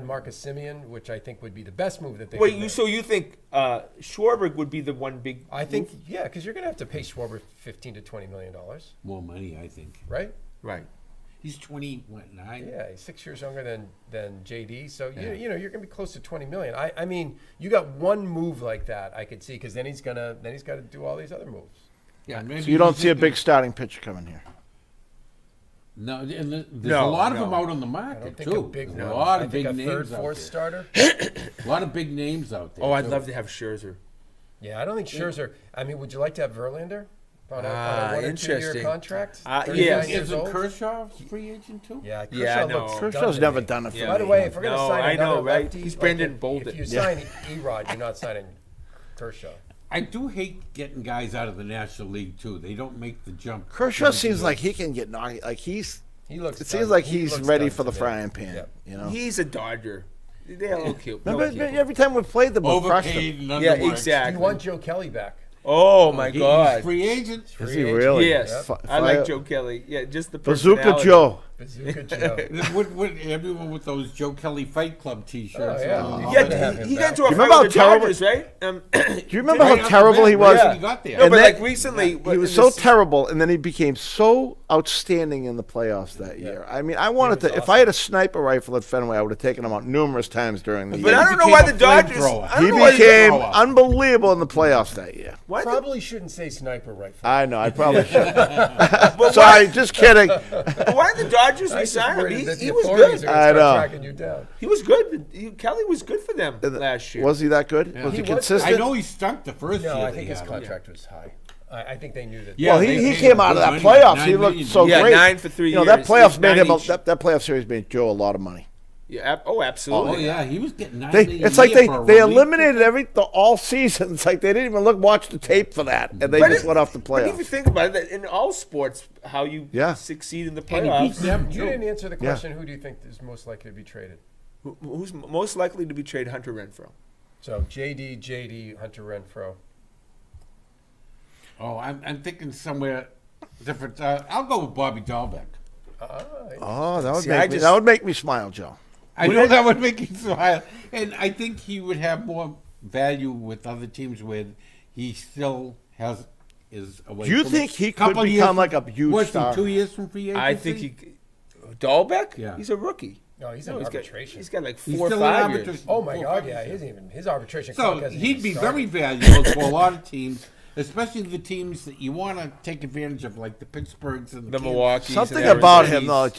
Marcus Simeon, which I think would be the best move that they. Wait, could make. so you think Schwarber would be the one big? I think because you're going to have to pay Schwarber $15 to $20 million, More money, I think. right? Right. He's 29. Yeah, he's 6 years younger than JD, so you're going to be close to $20 million. I mean, you got one move like that I could see because then he's got to do all these other moves. Yeah, maybe So you don't he's see a in- big starting pitcher coming here. No, and there's No, a lot of no. them out on the I market don't think too. a big There's no. a lot I of think big a names third, out fourth there. starter. A lot of big names out there. Oh, I'd too. love to have Scherzer. Yeah, I don't think Scherzer. I mean, would you like to have Verlander on a 1 or 2 year interesting. contract? Yeah. 39 years Isn't old? Kershaw free agent too? Yeah, Kershaw Yeah, no. looks Kershaw's done to never me. done it for Yeah. me. By the way, if we're going to No, sign I another know, right? lefty, He's like Brandon if Bolden. you Yeah. sign Erod, you're not signing Kershaw. I do hate getting guys out of the National League too. They don't make the jump. Kershaw seems like he can get knocked. Like He looks. it done. seems like He he's looks ready done for to the me. frying pan. Yeah. You know. He's a Dodger. They're a little cute. Remember, Little cute. every time we played them, we crushed Overpaid them. and Yeah, underworked. exactly. You want Joe Kelly back? Oh my He's God. free agent. Is he really? Yes, Fi- I like fire- Joe Kelly. Yeah, just the Bazooka personality. Joe. Bazooka Joe. What everyone with those Joe Kelly Fight Club T-shirts. Oh, yeah. on. Good to Yeah, have him he got back. into a You fight remember with the how terrible- Dodgers, right? Do you remember Right how off the terrible bat, he was? Yeah. He got there. No, And but then- like recently, He was so terrible, and then he became so outstanding in the playoffs that year. I mean, I wanted to. If I had a sniper rifle at Fenway, I would have taken him out numerous times during the But year. I He don't know why the became a Dodgers. flamethrower. I don't He know why became thrower. unbelievable in the playoffs that year. Why the, Probably shouldn't say sniper rifle. I know. I probably should. but Sorry, just kidding. why did the Dodgers I was just resign him? worried that He the was authorities good. are I going to know. start tracking you down. He was good. Kelly was good for them last year. Was he that good? Was He he was. consistent? I know he stunk the first year. No, I they think his had him. contract was high. I think they knew that. Yeah, Well, they he paid came him out of good that money, playoffs. like He $9 looked million. so Yeah, great. 9 for 3 You know, that years. playoffs It's made him. 9 each. That playoff series made Joe a lot of money. Yeah, absolutely. Oh yeah, he was getting $9 They, million it's like a year for a they relief. eliminated all season. It's like they didn't even watch the tape for that, and they just went off the But if you playoffs. think about it, that in all sports, how you Yeah. succeed in the And he beat playoffs. them You too. didn't answer the Yeah. question. Who do you think is most likely to be traded? Who's most likely to be traded? Hunter Renfroe. So JD, Hunter Renfroe. Oh, I'm thinking somewhere different. I'll go with Bobby Dahlbeck. Oh, that would See, make me, that would make me smile, Joe. I know that would make you smile, and I think he would have more value with other teams where he still is away. Do you from think it. he could Couple years become from- like a huge what's star? He, 2 years from free agency? I think he. Dahlbeck? Yeah. He's a rookie. No, he's No, in he's got- arbitration. he's got like He's 4 or still in 5 years. arbitration. Oh my 4 or God! 5 Yeah, years. his arbitration. So clock hasn't he'd even be started. very valuable for a lot of teams, especially the teams that you want to take advantage of, like the Pittsburghs and The Kansas. Milwaukee. Something about him, though.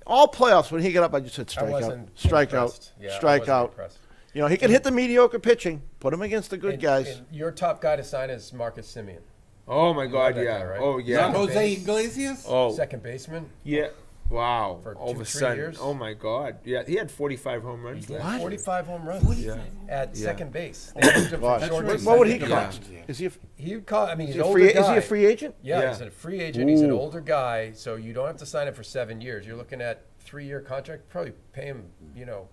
All playoffs when he got up, I just said I strikeout, wasn't strikeout, impressed. Yeah, I wasn't strikeout. impressed. You know, he can hit the mediocre pitching. Put him against the good guys. And your top guy to sign is Marcus Simeon, Oh my God! that Yeah. guy, right? Oh Not yeah. Jose base. Iglesias? Oh second baseman. yeah. Wow. For All of 2-3 a sudden. years? Oh my God. Yeah. He had 45 home runs. He last had year. 45 home runs at second base. They moved him God. from short to What would he second. cost? Is he? He caught. I mean, he's Is an he, older is he guy. a free agent? Yeah, Yeah. he's a free agent. He's an Ooh. older guy, so you don't have to sign him for 7 years. You're looking at 3-year contract. Probably pay him,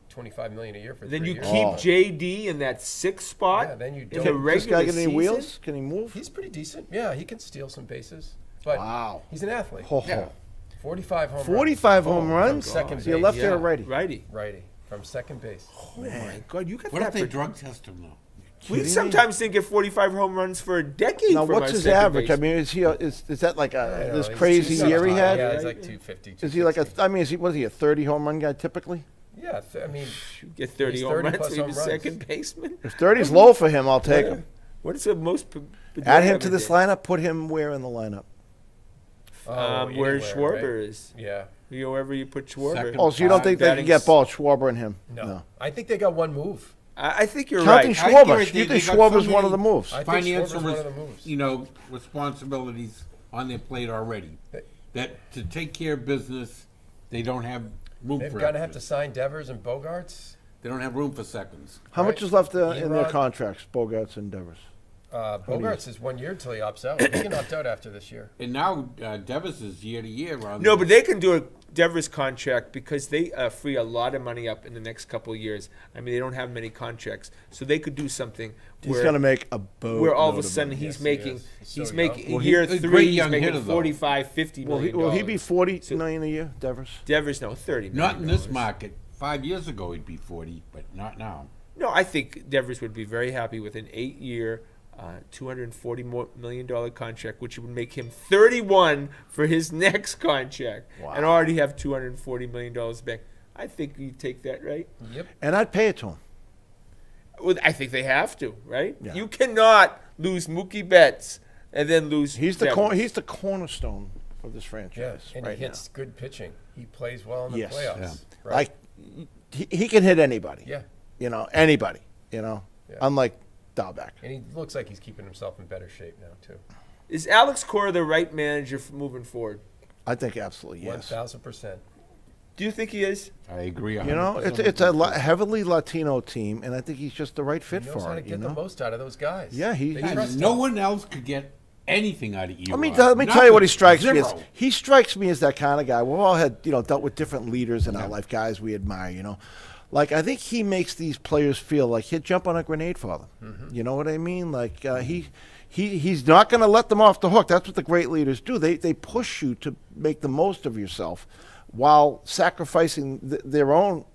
$25 million a year for Then 3 you years. keep Oh. JD in that 6th spot. Yeah, then you in don't- the This This regular guy got any season? wheels? Can he move? He's pretty decent. Yeah, he can steal some bases. But Wow. he's an athlete. Ho, ho. Yeah. 45 home 45 runs. home runs? second Is he a base. lefty or a Yeah. righty? Righty. Righty from second base. Oh my God! You got What if that. they For, drug test him though? we kidding me? sometimes didn't get 45 home runs for a decade. Now, from what's our his second average? I baseman. mean, is that like I don't this know, he's crazy just year he high. had? Yeah, he's like 250. Is he like 260. I mean, was he a 30 home run guy typically? Yeah, I mean, You get 30 He's home 30 runs plus for your home runs. second baseman. If 30's low for him, I'll take him. What is the most? Add him to this lineup. Put him where in the lineup? Where anywhere, Schwarber right? is. Yeah. Wherever you put Schwarber. Second. Oh, so you don't think they can Batting get s- both Schwarber and him? No. I think they got one move. I think you're Counting right. I Schwarber. guarantee You think they got so Schwarber's one of the many- moves? I think Financial, Schwarber's one of the moves. responsibilities on their plate already. They- That to take care of business, they don't have room They're for. going to have to extras. sign Devers and Bogarts. They don't have room for seconds. How much Right. is left in their Erod. contracts, Bogarts and Devers? Bogarts is 1 year until he opts out. He can opt out after this year. And now Devers is year to year. No, but they can do a Devers contract because they free a lot of money up in the next couple of years. I mean, they don't have many contracts, so they could do something He's where, going to make a boat. where all of a sudden he's Yes, he making is. He's he's so making young. Well, he- year he's a 3 great he's young making hitter, though. 45, 50 million. Will he be 40 So- million a year, Devers? Devers? No, 30 million. Not in this market. 5 years ago, he'd be 40, but not now. No, I think Devers would be very happy with an 8-year, $240 million contract, which would make him 31 for his next contract, and already have $240 million back. I think you take that, right? Yep. And I'd pay it to him. Well, I think they have to, right? Yeah. You cannot lose Mookie Betts and then lose. He's the Devers. he's the cornerstone of this Yeah, franchise and right he hits good pitching. He plays well in the Yes. playoffs. Yeah. Right? Like he can hit anybody. Yeah. You know, anybody. You know, Yeah. unlike Dahlbeck. And he looks like he's keeping himself in better shape now, too. Is Alex Cora the right manager for moving forward? I think absolutely yes. 1,000%. Do you think he is? I agree. You know, 100% it's a heavily Latino team, and I think he's just the right fit He knows for how to it. get You the know, most out of those guys. Yeah, he- They he- trust no him. one else could get anything out of you. let me tell you what he strikes me as. Zero. He strikes me as that kind of guy. We've all had dealt with different leaders in our life, guys we admire. like I think he makes these players feel like he'd jump on a grenade for them. You know what I mean? Like he's not going to let them off the hook. That's what the great leaders do. They push you to make the most of yourself while sacrificing their own.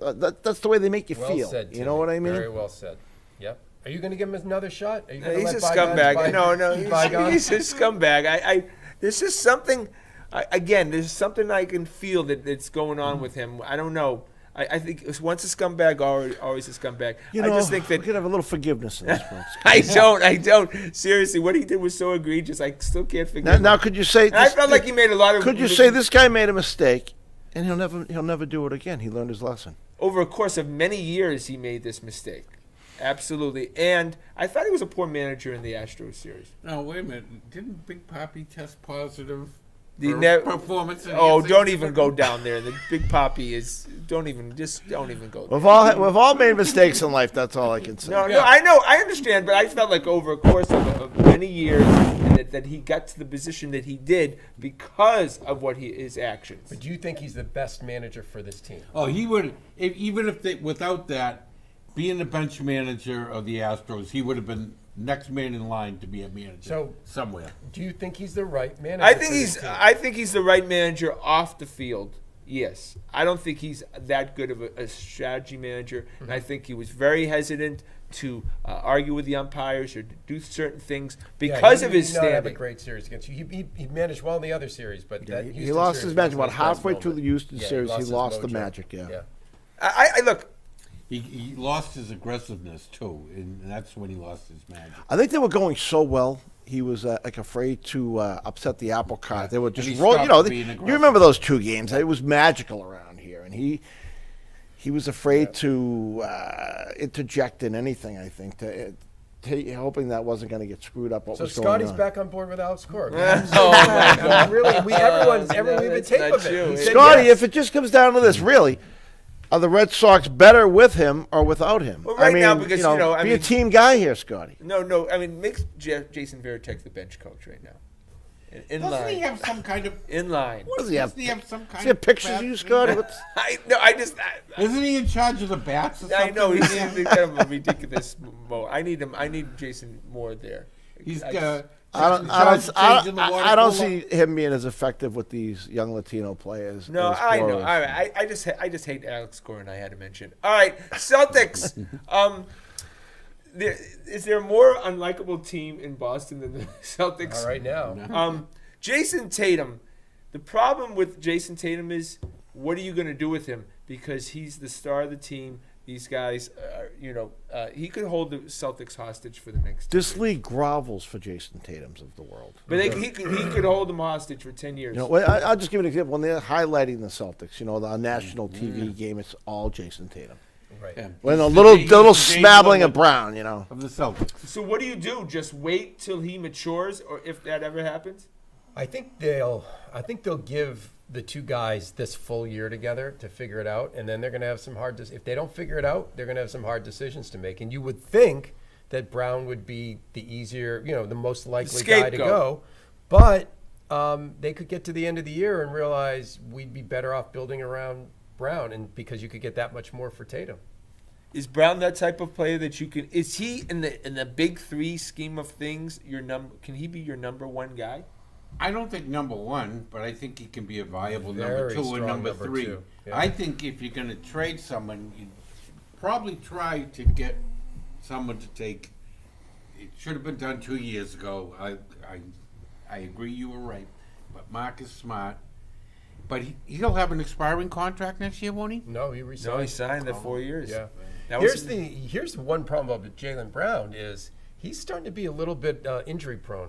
That's the way they make you Well feel. said, you know what I mean? Very well said. Yep. Are you going to give him another shot? Are you He's gonna a let bygones scumbag. by- He's a scumbag. There's just something. Again, there's something I can feel that's going on with him. I don't know. I think once a scumbag, always a scumbag. You know, I just think that we could have a little forgiveness in this one. I don't. Seriously, what he did was so egregious. I still can't forgive him. Now, could you say? And I felt like he made a lot of. Could you say this guy made a mistake, and he'll never do it again? He learned his lesson. Over a course of many years, he made this mistake. Absolutely. And I thought he was a poor manager in the Astros series. No, wait a minute. Didn't Big Papi test positive The for performance? don't even go down there. The Big Papi is. Don't even go there. We've all made mistakes in life. That's all I can say. No, I know, I understand, but I felt like over a course of many years that he got to the position that he did because of his actions. But do you think he's the best manager for this team? Oh, he would. Without that, being the bench manager of the Astros, he would have been next man in line to be a manager somewhere. Do you think he's the right manager? I think for this team? I think he's the right manager off the field. Yes, I don't think he's that good of a strategy manager, and I think he was very hesitant to argue with the umpires or to do certain things because of his standing. He did not have a standing. great series against you. He managed well in the other series, but that He Houston lost series his magic. was About his best halfway through moment. the Houston series, he his lost the mojo. magic. Yeah. I look. He lost his aggressiveness too, and that's when he lost his magic. I think they were going so well. He was like afraid to upset the apple cart. They would And just he roll. stopped You being aggressive. remember those 2 games? It was magical around here, and he was afraid to interject in anything. I think hoping that wasn't going to get screwed up. What So was going Scotty's on. back on board with Alex Cora. Oh my God! Really, we have a that's tape not of true. it. He said Scotty, yes. if it just comes down to this, really, are the Red Sox better with him or without him? Well, right now, because, I be a mean- team guy here, Scotty. No. I mean, make Jason Varitek the bench coach right now. In Doesn't line. he have some kind of? In line. What does he have? Doesn't he have some kind Does he have of pictures of you, Scotty? What's, Isn't he in charge of the bats? Or I something? know he's in kind of a ridiculous mode. I need Jason more there. He's I just- I don't see him being as effective with these young Latino players. No, as I know. Flores. All right, I just hate Alex Cora, and I had to mention. All right, Celtics. Is there a more unlikable team in Boston than the Celtics? All right now. Jason Tatum. The problem with Jason Tatum is, what are you going to do with him? Because he's the star of the team. These guys, he could hold the Celtics hostage for the next 10 This years. league grovels for Jason Tatum's of the world. But he could hold them hostage for 10 years. I'll just give you an example. When they're highlighting the Celtics, the national TV game, it's all Jason Tatum. Right. Yeah. When a He's little the smabbling of James Brown, of the Celtics. So what do you do? Just wait till he matures, or if that ever happens? I think they'll give the 2 guys this full year together to figure it out, and then they're going to have some if they don't figure it out, they're going to have some hard decisions to make. And you would think that Brown would be the easier, the most likely guy to go, but they could get to the end of the year and realize we'd be better off building around Brown, and because you could get that much more for Tatum. Is Brown that type of player that you can? Is he in the big 3 scheme of things? Can he be your number 1 guy? I don't think number 1, but I think he can be a viable number Very 2 or strong number number 3. 2, yeah. I think if you're going to trade someone, you'd probably try to get someone to take. It should have been done 2 years ago. I agree, you were right. But Mark is smart. But he'll have an expiring contract next year, won't he? No, he resigned. No, he signed the 4 years. Yeah. That Here's the one problem with Jaylen Brown is he's starting to be a little bit injury prone.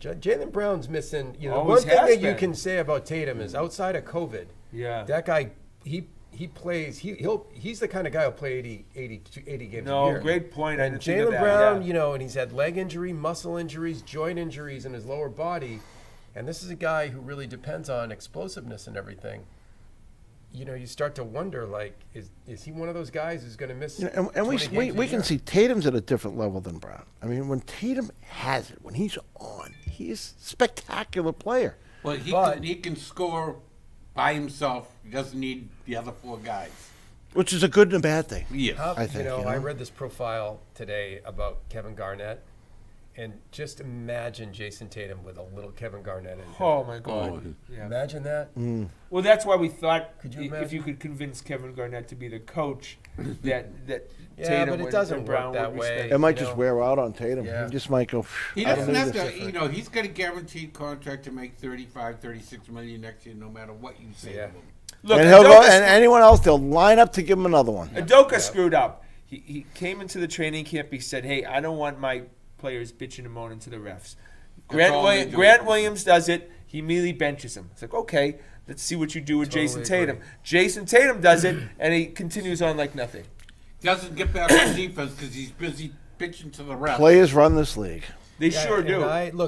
Jaylen Brown's missing. Always one thing has that you been. can say about Tatum is outside of COVID, Yeah. that guy he plays. He's the kind of guy who'll play 80 games a year. Great point. I And didn't think of Jaylen that, Brown, yeah. and he's had leg injury, muscle injuries, joint injuries in his lower body, and this is a guy who really depends on explosiveness and everything. You start to wonder, is he one of those guys who's going to miss? And 20 games a we can year? see Tatum's at a different level than Brown. I mean, when Tatum has it, when he's on, he's a spectacular player. Well, he can score by himself. He doesn't need the other 4 guys. Which is a good and a bad thing. Yes. I think, I read this profile today about Kevin Garnett, and just imagine Jason Tatum with a little Kevin Garnett in him. Oh my God! Oh. Yeah. Imagine that. Well, that's why we thought Could you if imagine? you could convince Kevin Garnett to be the coach, that Yeah, Tatum but it would- doesn't and work Brown that would way. respect. It might You just know? wear out on Tatum. Yeah. He just might go. He I don't doesn't need have this to, different. he's got a guaranteed contract to make 35, 36 million next year, no matter what you say Yeah. to him. Look, And he'll go, Udoka and anyone else, they'll line up to give him another one. Udoka screwed up. He came into the training camp. He said, "Hey, I don't want my players bitching and moaning to the refs." all they do. Grant Williams does it. He immediately benches him. It's like, okay, let's see what you do with Totally Jason agree. Tatum. Jason Tatum does it, and he continues on like nothing. Doesn't get back on defense because he's busy pitching to the refs. Players run this league. They Yeah, sure and do.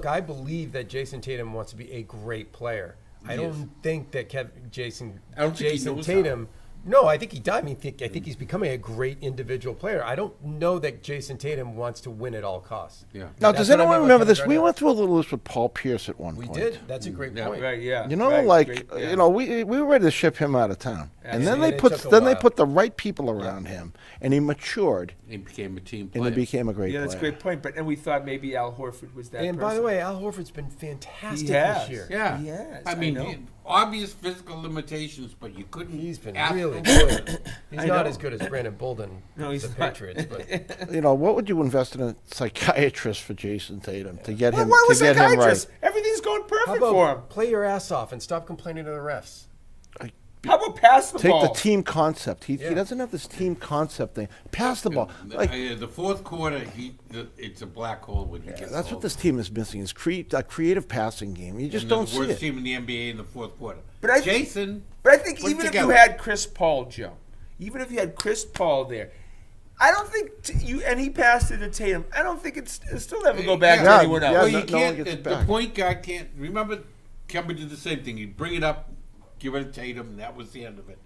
I believe that Jason Tatum wants to be a great player. I He is. don't think that Jason I don't think he knows Tatum. No, I think he does. I think he's becoming a great individual player. I don't know that Jason Tatum wants to win at all costs. Yeah. Now, That's does what I anyone mean with remember Kevin this? We Garnett. went through a little list with Paul Pierce at one We point. did. That's a great Yeah. point. Right? Yeah. You know, right, like great, yeah. we were ready to ship him out of town, and then Absolutely. they It put took a they while. put the right people around him, and he matured, He became a team and player. he became a great Yeah, player. that's a great point. And we thought maybe Al Horford was that. And by person. the way, Al Horford's been fantastic He has. this year. Yeah. He has, I I mean, know. obvious physical limitations, but you couldn't. He's been ask really for good. He's I not know. as good as Brandon Bolden, No, he's the not. Patriots, but You know, what would you invest in a psychiatrist for Jason Tatum to get him Why to was get him right? psychiatrist? Everything's going how perfect for him. about play your ass off and stop complaining to the refs? How about pass the Take ball? the team concept. He Yeah. doesn't have this team concept thing. Pass the ball. Like The fourth quarter, it's a black hole when he gets that's called. what this team is missing is a creative passing game. You just And don't the see worst it. team in the NBA in the fourth quarter. But I- Jason, But I think put it even if together. you had Chris Paul, Joe, even if you had Chris Paul there, I don't think you and he passed it to Tatum. I don't think it'll still never go back to Yeah, anyone else. yeah, well, no- you no one can't. gets it The back. point guard can't. Remember, Kemba did the same thing. He'd bring it up, give it to Tatum, and that was the end of it.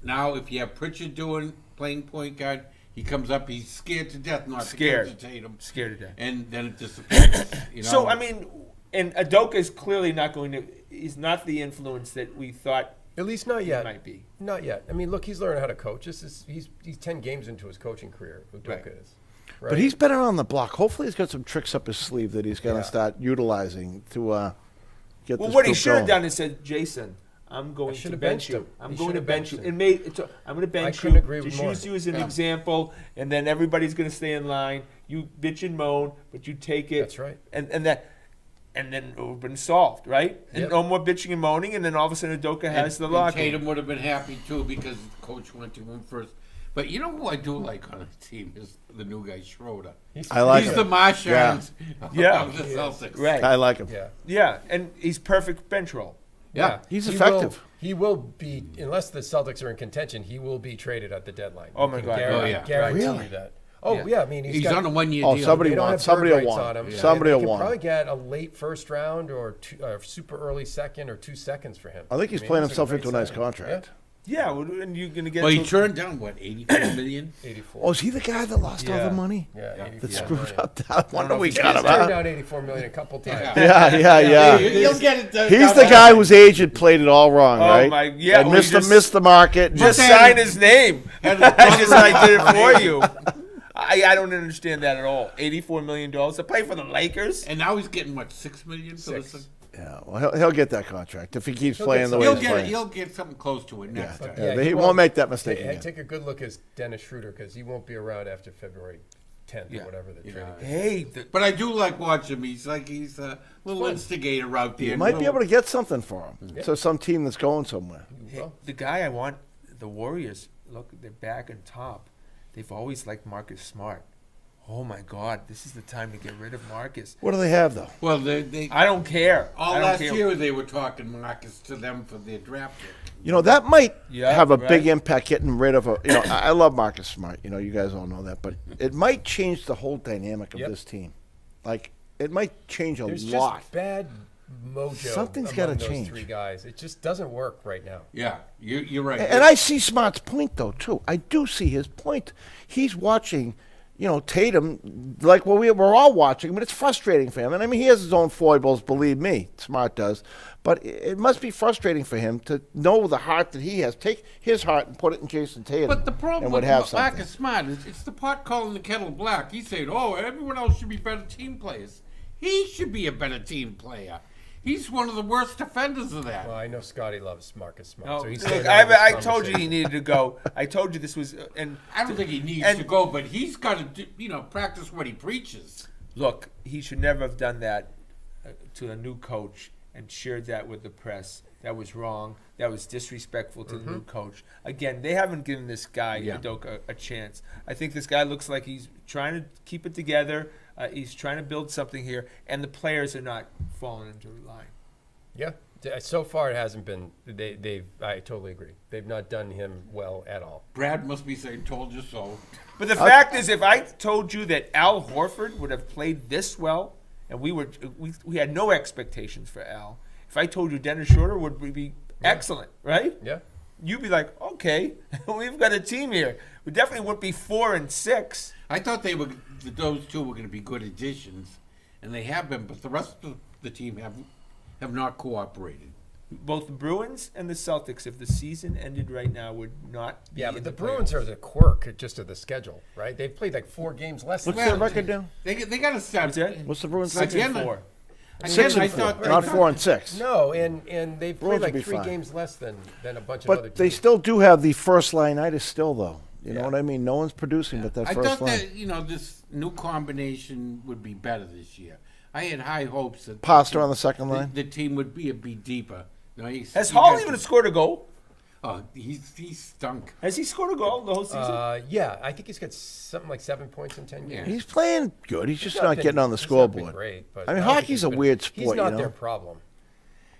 Now, if you have Pritchard playing point guard, he comes up. He's scared to death not Scared. to give it to Tatum, Scared to death. and then it disappears. You know? So I mean, and Udoka is clearly not going to. He's not the influence that we thought At least not he yet. might be. Not yet. I mean, look, he's learning how to coach. He's 10 games into his coaching career. Udoka Right. is. Right? But he's been around the block. Hopefully, he's got some tricks up his sleeve that he's going to Yeah. start utilizing to get Well, this what he group should have going. done is said, Jason, I'm going I to should've bench benched you. him. I'm He going to should've bench you. benched him. I'm going to bench you. couldn't agree with Just more. use you as an Yeah. example, and then everybody's going to stay in line. You bitch and moan, but you take it. That's right. And then it would have been solved, right? And Yep. no more bitching and moaning, and then all of a sudden Udoka has the and locker. Tatum would have been happy too because the coach went to him first. But you know who I do like on the team is the new guy Schroeder. I like He's him. the Marshans Yeah. of the Celtics. Right. I like him. Yeah. Yeah, and he's perfect bench roll. Yeah. He's He effective. He will be, unless the Celtics are in contention, he will be traded at the deadline. Oh, I my can God. guarantee, Oh, yeah. guarantee Really? you that. Oh, Yeah. yeah. I mean, He's got, on a 1-year Oh, deal. somebody they don't wants. have Somebody will bird rights want. on him. Somebody They will could want. probably get a late first round or super early second or 2 seconds for him. I think he's mean, playing it's himself great into a nice signing. contract. Yeah, well, and you're going to get. Well, he to- turned down what 84 million. Yeah, 84. Oh, is he the guy that lost all Yeah. the money? yeah, Yeah. 84 That screwed million. up that one know we if got he's him. Turned Huh? down 84 million a couple times. Yeah. You'll get it done. He's the guy whose agent played it all wrong, Oh, right? my- yeah, And well, he missed the market. Just But then- sign his name. Had I his just I did it for you. I don't understand that at all. $84 million to play for the Lakers? And now he's getting what, $6 million for Six. this? Yeah, well, he'll get that contract if he keeps He'll playing get the way He'll he's get it. playing. He'll get something close to it next time. Yeah, he won't make that mistake again. Take a good look at Dennis Schroeder because he won't be around after February 10th Yeah. or whatever the trade is. Hey, But I do like watching him. He's a little instigator out there. You might be able to get something for him. So some team that's going somewhere. Well, the guy I want, the Warriors, look, they're back on top. They've always liked Marcus Smart. Oh, my God, this is the time to get rid of Marcus. What do they have though? Well, they I don't care. all I don't last care. year they were talking Marcus to them for their draft pick. You know, that might Yeah, have a right. big impact getting rid of a. You know, I love Marcus Smart. You know, you guys all know that, but it might change the whole dynamic of Yep. this team. Like, it might change a there's lot. just bad mojo. Something's among gotta those change. 3 guys. It just doesn't work right now. Yeah, you're right. And I see Smart's point though too. I do see his point. He's watching, Tatum, like we're all watching, but it's frustrating for him. And I mean, he has his own foibles, believe me. Smart does. But it must be frustrating for him to know the heart that he has. Take his heart and put it in Jason Tatum. But the problem and with have Marcus something. Smart is it's the pot calling the kettle black. He's saying, oh, everyone else should be better team players. He should be a better team player. He's one of the worst defenders of that. Well, I know Scotty loves Marcus Smart. No, so he's look, staying out of this I told you conversation. he needed to go. I told you this was. And I don't think he needs and- to go, but he's got to, practice what he preaches. Look, he should never have done that to a new coach and shared that with the press. That was wrong. That was disrespectful to the new coach. Again, they haven't given this guy Udoka a chance. I think this guy looks like he's trying to keep it together. He's trying to build something here, and the players are not falling into line. Yeah. So far, it hasn't been. I totally agree. They've not done him well at all. Brad must be saying, told you so. But the fact is, if I told you that Al Horford would have played this well, and we had no expectations for Al, if I told you Dennis Schroeder would be excellent, right? Yeah. You'd be like, okay, we've got a team here. We definitely wouldn't be 4 and 6. I thought those two were going to be good additions, and they have been, but the rest of the team have not cooperated. Both the Bruins and the Celtics, if the season ended right now, would not be Yeah, in but the playoffs. Bruins are the quirk just of the schedule, right? They've played like 4 games less. What's than their record now? They got to start. What's that? What's the Bruins' 6 record? and Again, 4. Six I and four, thought not 4 and 6. No, and they've Bruins played like will be 3 fine. games less than a bunch of other But they teams. still do have the first line-itis still, though. You know Yeah. what I mean? No one's producing but that I first thought line. that this new combination would be better this year. I had high hopes that Pasta on the second line? the team would be deeper. No, Has Hall even scored a goal? Oh, he stunk. Has he scored a goal the whole season? Yeah, I think he's got something like 7 points in 10 games. He's playing good. He's just He's not been- getting on the he's not been scoreboard. Great, but I mean, don't think hockey's he's a been- weird He's sport, not you know? their problem.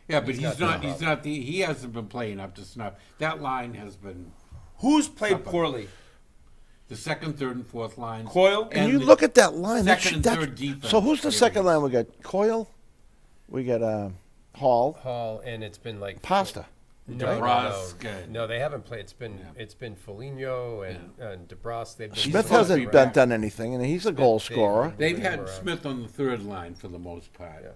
Yeah, but He's not he's not. He hasn't been playing up to snuff. That line has been Who's played Supper. poorly? the second, third, and fourth lines. Coyle? And And you the look at that line. second and third defense. So who's the second line? We got Coyle. We got Hall. Hall, and it's been like Pasta. DeBrusque. No, they haven't played. It's been Foligno and DeBrusque. They've been Smith supposed to hasn't be done anything, and he's a goal scorer. They've Bring him had around. Smith on the third line for the most part. Yeah.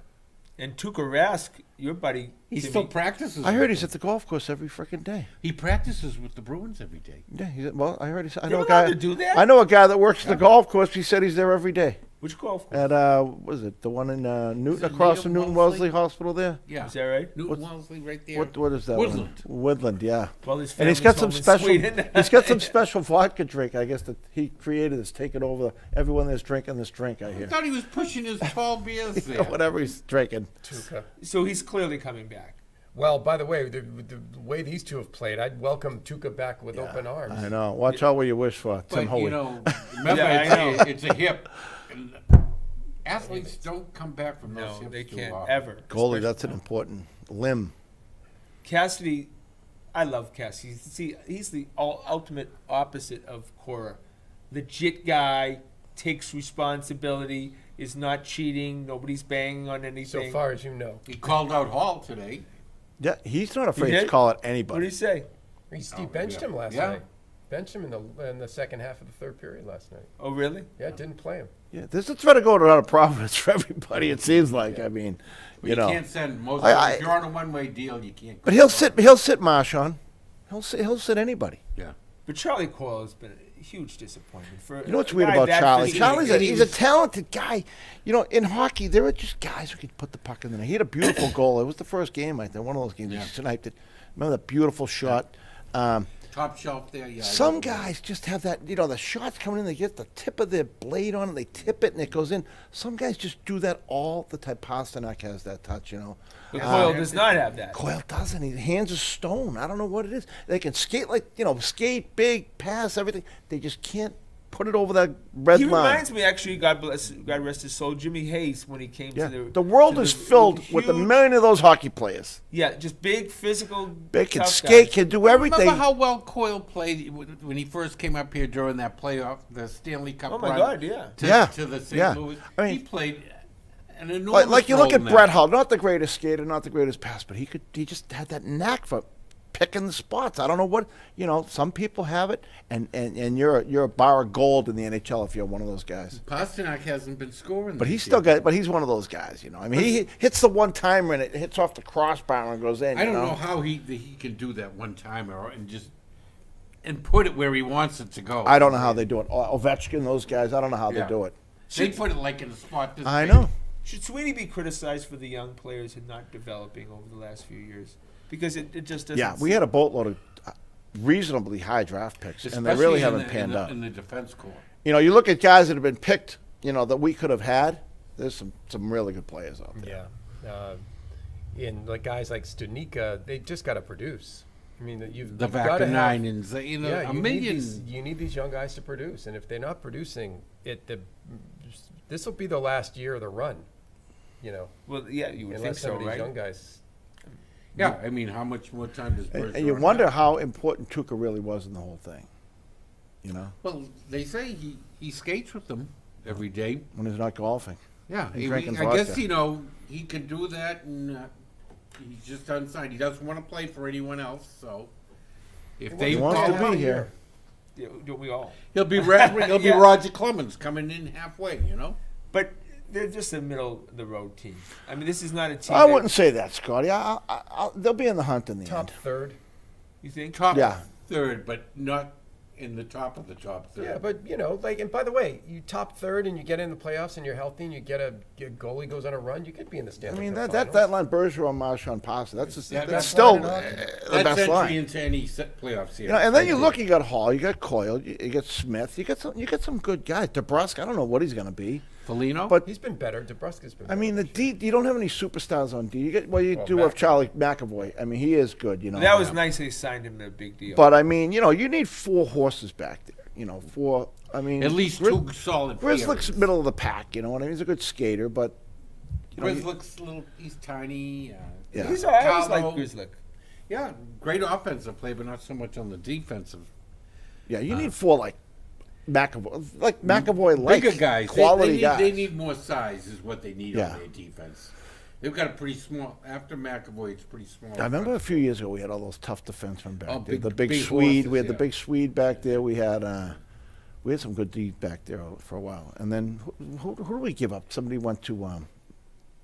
And Tuukka Rask, your buddy. He Timmy, still practices. I heard with he's them. at the golf course every freaking day. He practices with the Bruins every day. Yeah, well, I heard he's. I You're know a guy. allowed to do that? I know a guy that works at the golf course. He said he's there every day. Which golf course? At what is it? The one in Newton, it across Needham from Newton Wellesley? Wellesley Hospital there. Yeah. Is that right? Newton Wellesley right there. What is that? Woodland. One? Woodland, yeah. Well, his And he's family's got some home in special. Sweden. He's got some special vodka drink. I guess that he created. That's taken over. Everyone that's drinking this drink. I I hear. thought he was pushing his tall beers there. Whatever he's drinking. Tuca. So he's clearly coming back. Well, by the way, the way these two have played, I'd welcome Tuca back with open arms. I know. Watch out what you wish for, Tim But, Hoey. remember, Yeah, I it's a hip. And athletes don't come back from those No, hips they too can't often. ever. Goalie, that's an important limb. Cassidy, I love Cassidy. See, he's the ultimate opposite of Cora. Legit guy, takes responsibility, is not cheating, nobody's banging on So anything. far as you know, He called out Hall today. Yeah, he's not afraid to did? call it What did anybody. he say? Steve benched yeah. him last Yeah. night. Benched him in the second half of the third period last night. Oh, really? Yeah, didn't play him. Yeah, there's a threat of going out of Providence for everybody. It seems like. I mean, But you know. can't send most. I- if you're on a one-way deal, you can't. But he'll sit Marchand. He'll sit anybody. Yeah. But Charlie Coyle has been a huge disappointment. For You know what's a weird guy about that Charlie? physical. Charlie's he's a talented guy. You know, in hockey, there are just guys who can put the puck in the net. He had a beautiful goal. It was the first game, I think. One of those games. Yeah. He sniped it. Remember that beautiful shot? Top shelf there. Yeah. I Some know. guys just have that, the shots coming in, they get the tip of their blade on it, they tip it, and it goes in. Some guys just do that all the time. Pasternak has that touch, But Coyle does not have that. Coyle doesn't. His hands are stone. I don't know what it is. They can skate skate, big, pass, everything. They just can't put it over that red He line. reminds me, actually, God rest his soul, Jimmy Hayes when he came Yeah. to The world to is filled with a huge- million of those hockey players. Yeah, just big, physical, They can tough skate, guys. can do everything. Remember how well Coyle played when he first came up here during that playoff, the Stanley Cup Oh, my run God, yeah. to the St. Yeah. Louis. I mean, he played an enormous Like you look role at in Brett that. Hull, not the greatest skater, not the greatest pass, but he just had that knack for picking the spots. I don't know what, some people have it, and you're a bar of gold in the NHL if you're one of those guys. Pasternak hasn't been scoring. But this he's still year. got. But he's one of those guys, I mean, he hits the one timer and it hits off the crossbar and goes in. I don't know how he can do that one timer and put it where he wants it to go. I don't know how they do it. Ovechkin, those guys. I don't know how they do it. They put it like in a spot. This I big. know. Should Sweeney be criticized for the young players and not developing over the last few years? Because it just doesn't. Yeah, we had a boatload of reasonably high draft picks, and they Especially really in haven't the- panned in the, out. in the defense corps. You look at guys that have been picked, that we could have had. There's some really good players out there. Yeah. In like guys like Studnicka, they just got to produce. I mean, The you've got to have. Vakaninen and Yeah, a you million. you need these young guys to produce, and if they're not producing, this will be the last year of the run. Well, yeah, you would think Unless some so, of these right? young guys. Yeah, I mean, how much more time does And Bergeron you wonder have? how important Tuukka really was in the whole thing. Well, they say he skates with them every day. When he's not golfing. Yeah, And drinking I guess vodka. he can do that, and he's just unsigned. He doesn't want to play for anyone else, so if they He wants call to him, be here. Yeah, don't we all? he'll be Yeah. Roger Clemens coming in halfway. But they're just a middle of the road team. I mean, this is not a team. I that- wouldn't say that, Scotty. They'll be in the hunt in the Top end. third. You think? Top Yeah. third, but not in the top of the top third. Yeah, but and by the way, you top third and you get in the playoffs and you're healthy and you get a goalie goes on a run, you could be in the I Stanley mean, Cup that Finals. line, Bergeron, Marchand, Pasta, that's Yeah, that's that's still line in hockey. the That's best entry line. into any playoff series. And then you Right look, there. you got Hall, you got Coyle, you got Smith, you got some good guys. DeBrusque, I don't know what he's going to be, Foligno, but He's been better. DeBrusque's been. I Better. mean, the D, you don't have any superstars on D. You do Well, with Charlie McAvoy. I mean, he is good, That was nice they signed him to a big deal. But I mean, you need 4 horses back there. Four. I mean, at least two solid Grizzlick's players. middle of the pack. You know what I mean? He's a good skater, but Grizzlick's he's tiny. Yeah. He's all right. I always Carlo. like Grizzlick. Yeah, great offensive play, but not so much on the defensive. yeah, you need 4 like McAvoy, like Bigger guys. quality they guys. need more size is what they need Yeah. on their defense. They've got a pretty small, after McAvoy, it's pretty small. I remember a few years ago we had all those tough defensemen back Oh, there. big- The big big Swede. horses, We had the yeah. big Swede back there. We had some good D back there for a while. And then who do we give up? Somebody went to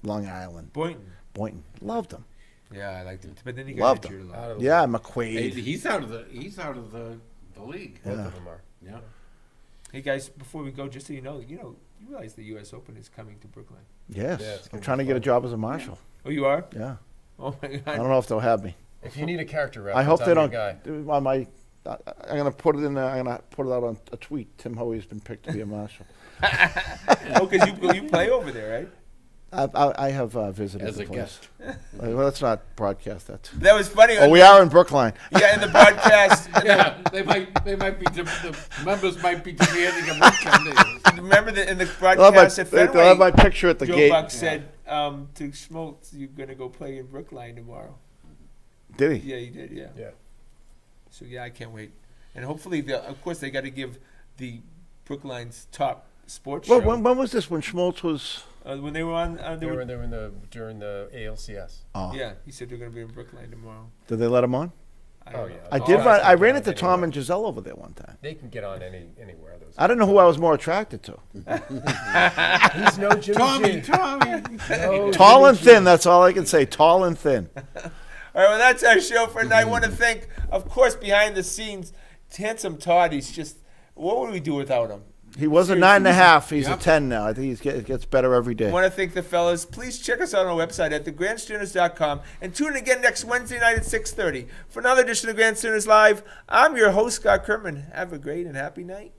Long Island. Boynton. Loved him. Yeah, I liked him. But then he got Loved injured him. a lot. Out of the Yeah, Hey, McQuaid. he's out of the league. both Yeah. of them are. Yeah. Hey guys, before we go, just so you realize the U.S. Open is coming to Brookline. Yes. Yeah, it's I'm gonna trying be to get a fun. job as a marshal. Oh, you are? Yeah. Oh my I God. don't know if they'll have me. If you need a character I reference, hope they I'm don't. your guy. On my, I'm gonna put it in. I'm gonna put it out on a tweet. Tim Hoey's been picked to be a marshal. Oh, because you play over there, right? I have visited As the a place. guest. Well, let's not broadcast that. That was funny. Oh, we are in Brookline. Yeah, in the broadcast. Yeah, they might be the members might be demanding a weekend. Remember in the They'll have, broadcast at they'll have my Fenway, picture at the Joe gate. Buck said to Schmaltz, "You're gonna go play in Brookline tomorrow." Did he? Yeah, he did. Yeah. Yeah. So yeah, I can't wait. And hopefully, of course, they got to give the Brookline's top sports Well, show when was this? When Schmaltz was? when they were on. They were during the ALCS. Oh, Yeah, he said they're going to be in Brookline tomorrow. Did they let him on? I don't Oh, know. yeah. I All did. guys Run, can I get ran on into Tom anywhere. and Giselle over there one time. They can get on anywhere. Those. I don't know who I was more attracted to. He's no Jimmy Tommy, G. Tommy. No Tall Jimmy and G. thin. That's all I can say. Tall and thin. All right, well, that's our show for tonight. I want to thank, of course, behind the scenes, handsome Todd. He's just, what would we do without him? He was a Seriously. 9.5. He's Yep. a 10 now. I think it gets better every I day. want to thank the fellas. Please check us out on our website at thegrandstanders.com and tune in again next Wednesday night at 6:30 for another edition of Grandstanders Live. I'm your host, Scott Kerman. Have a great and happy night.